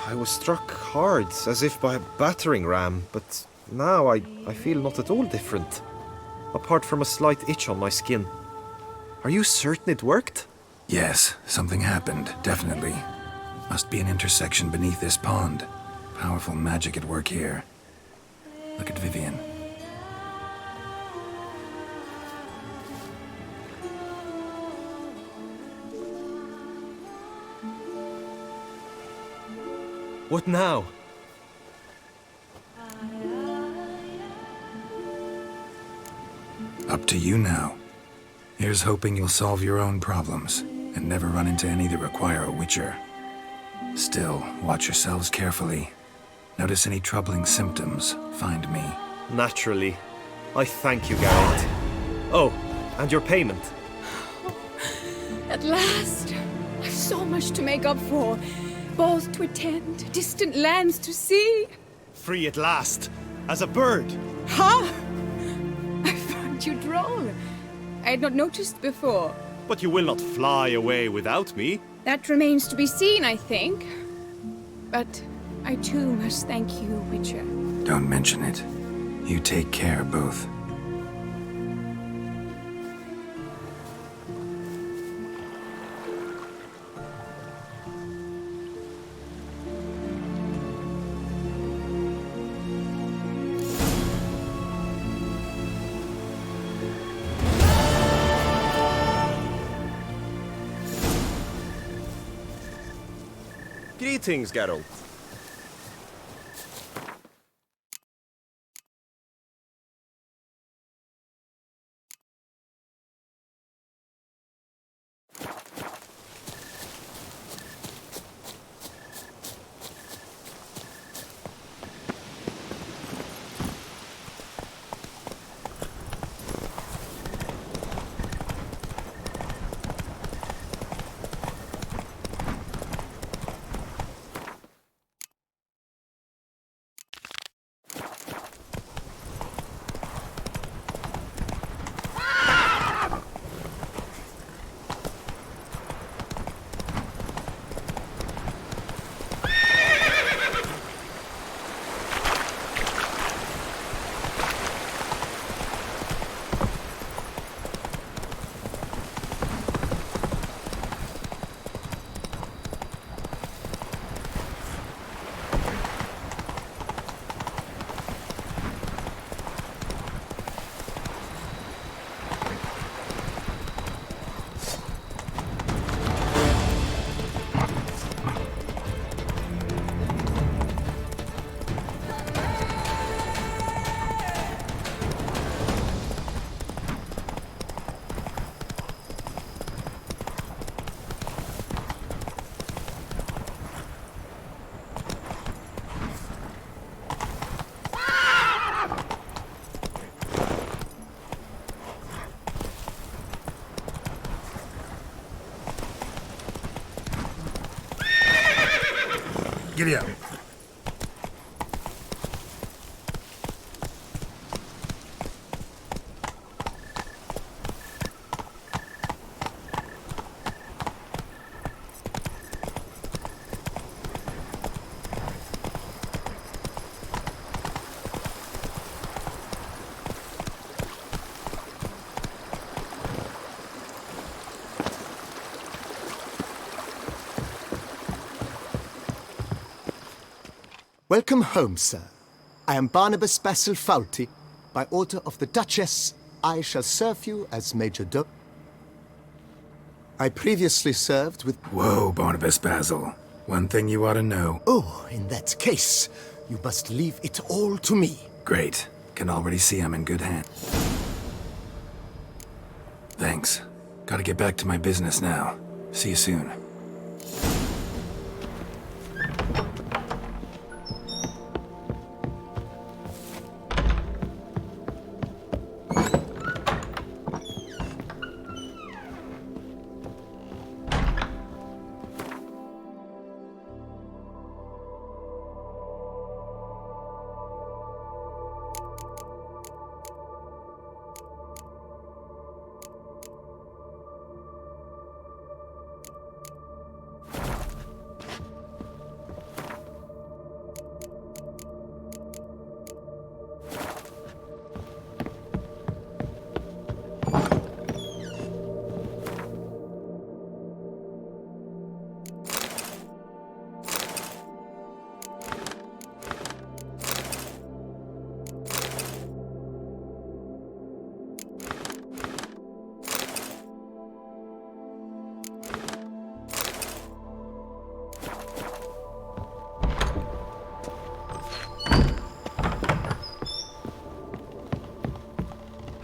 I was struck hard, as if by a battering ram, but now I feel not at all different. Apart from a slight itch on my skin. Are you certain it worked? Yes, something happened, definitely. Must be an intersection beneath this pond. Powerful magic at work here. Look at Vivian. What now? Up to you now. Here's hoping you'll solve your own problems, and never run into any that require a witcher. Still, watch yourselves carefully. Notice any troubling symptoms, find me. Naturally. I thank you, Geralt. Oh, and your payment. At last! I've so much to make up for. Balls to attend, distant lands to see. Free at last, as a bird. Huh? I found you droll. I had not noticed before. But you will not fly away without me. That remains to be seen, I think. But I too must thank you, Witcher. Don't mention it. You take care, both. Greetings, Geralt. Giddy up. Welcome home, sir. I am Barnabas Basil Fawlty. By order of the Duchess, I shall serve you as Major Domo. I previously served with... Whoa, Barnabas Basil. One thing you ought to know. Oh, in that case, you must leave it all to me. Great. Can already see I'm in good hands. Thanks. Gotta get back to my business now. See you soon.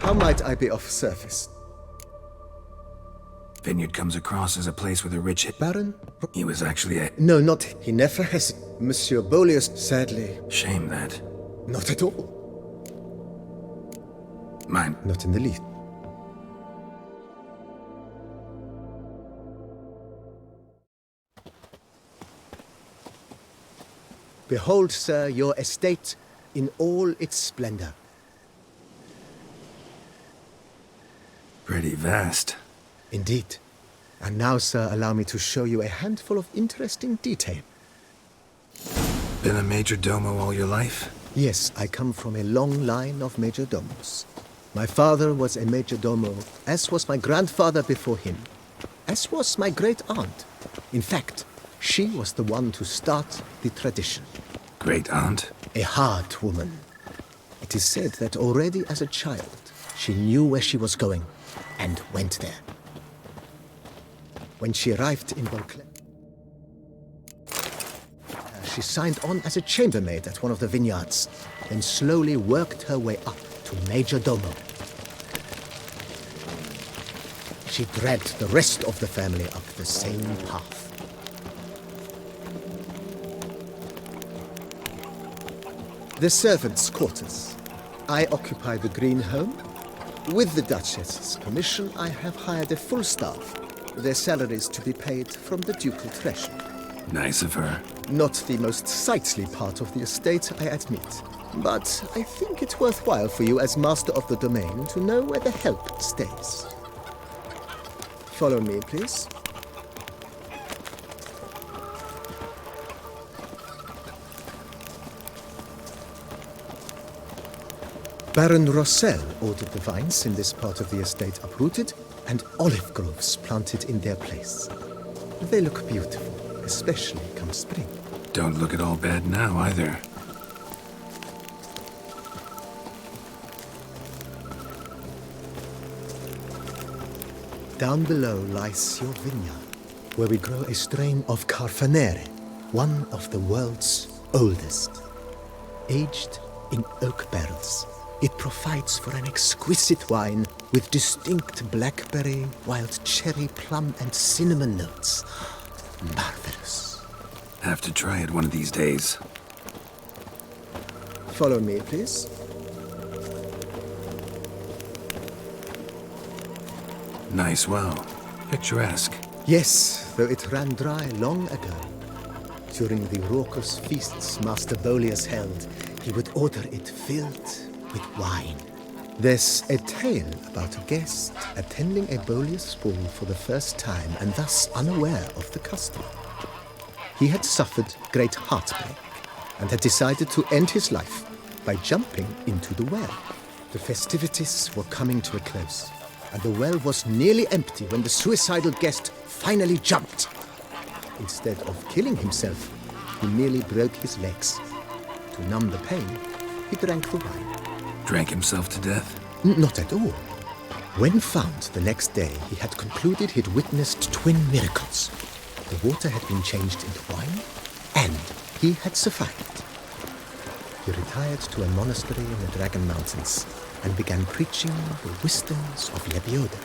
How might I be of service? Vineyard comes across as a place with a rich... Baron? He was actually a... No, not... He never has... Monsieur Bolius, sadly... Shame that. Not at all. Mine. Not in the least. Behold, sir, your estate in all its splendor. Pretty vast. Indeed. And now, sir, allow me to show you a handful of interesting detail. Been a major domo all your life? Yes, I come from a long line of major domos. My father was a major domo, as was my grandfather before him, as was my great-aunt. In fact, she was the one to start the tradition. Great-aunt? A hard woman. It is said that already as a child, she knew where she was going and went there. When she arrived in Beauclair, she signed on as a chambermaid at one of the vineyards, then slowly worked her way up to Major Domo. She dragged the rest of the family up the same path. The servants' quarters. I occupy the green home. With the Duchess's permission, I have hired a full staff. Their salaries to be paid from the ducal treasury. Nice of her. Not the most sightly part of the estate, I admit. But I think it's worthwhile for you as master of the domain to know where the help stays. Follow me, please. Baron Rossel ordered the vines in this part of the estate uprooted and olive groves planted in their place. They look beautiful, especially come spring. Don't look at all bad now, either. Down below lies your vineyard, where we grow a strain of Carfanere, one of the world's oldest. Aged in oak barrels, it provides for an exquisite wine with distinct blackberry, wild cherry, plum, and cinnamon notes. Marvelous. Have to try it one of these days. Follow me, please. Nice well. Picturesque. Yes, though it ran dry long ago. During the raucous feasts Master Bolius held, he would order it filled with wine. There's a tale about a guest attending a Bolius ball for the first time and thus unaware of the custom. He had suffered great heartbreak and had decided to end his life by jumping into the well. The festivities were coming to a close, and the well was nearly empty when the suicidal guest finally jumped. Instead of killing himself, he merely broke his legs. To numb the pain, he drank the wine. Drank himself to death? Not at all. When found the next day, he had concluded he'd witnessed twin miracles. The water had been changed into wine, and he had survived. He retired to a monastery in the Dragon Mountains and began preaching the wisdoms of Lebioda.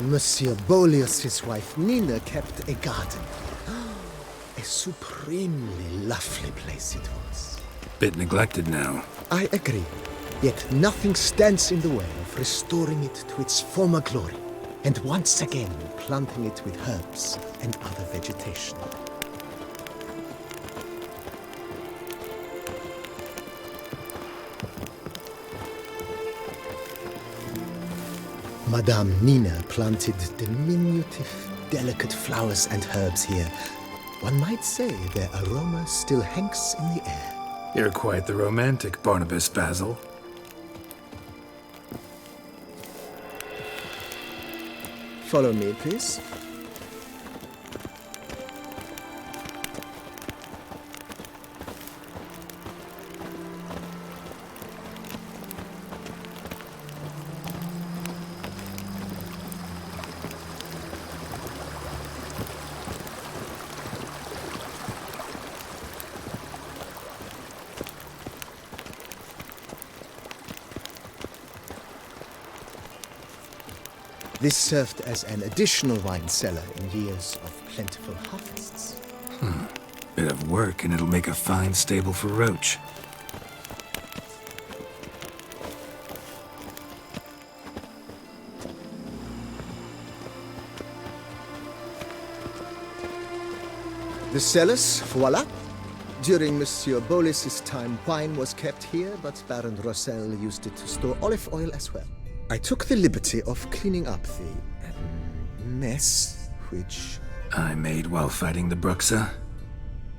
Monsieur Boleus, his wife Nina, kept a garden. A supremely lovely place it was. Bit neglected now. I agree. Yet nothing stands in the way of restoring it to its former glory, and once again planting it with herbs and other vegetation. Madame Nina planted diminutive, delicate flowers and herbs here. One might say their aroma still hangs in the air. You're quite the romantic, Barnabas Basil. Follow me, please. This served as an additional wine cellar in years of plentiful harvests. Bit of work and it'll make a fine stable for Roach. The cellars, voila. During Monsieur Boleus's time, wine was kept here, but Baron Rossel used it to store olive oil as well. I took the liberty of cleaning up the mess, which I made while fighting the Bruxa.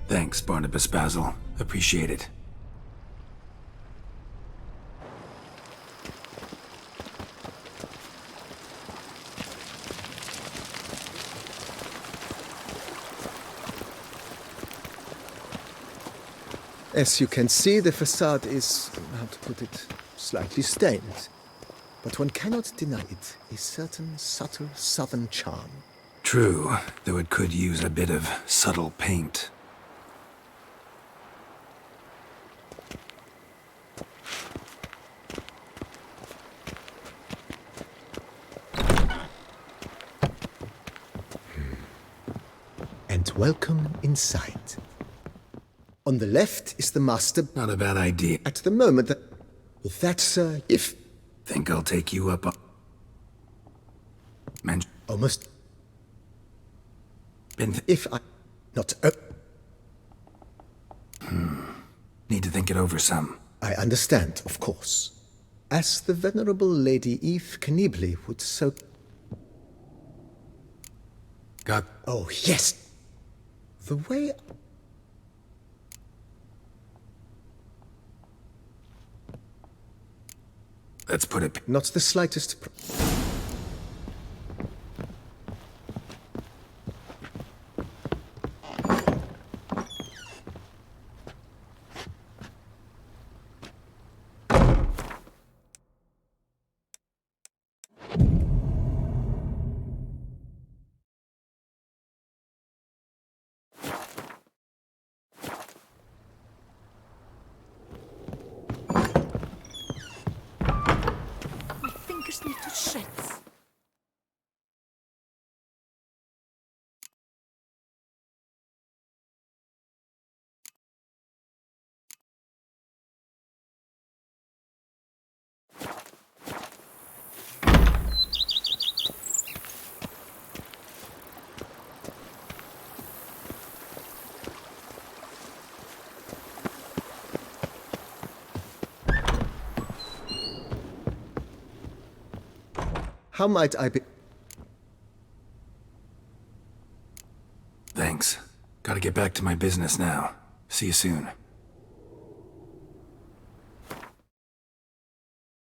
Thanks, Barnabas Basil. Appreciate it. As you can see, the facade is, how to put it, slightly stained. But one cannot deny it a certain subtle southern charm. True, though it could use a bit of subtle paint. And welcome inside. On the left is the master. Not a bad idea. At the moment, with that, sir, if... Think I'll take you up on... Almost... Been if I... Not... Need to think it over some. I understand, of course. As the venerable Lady Eve Kniebly would so... Got... Oh, yes! The way... Let's put it... Not the slightest... Need to shreds. How might I be... Thanks. Gotta get back to my business now. See you soon.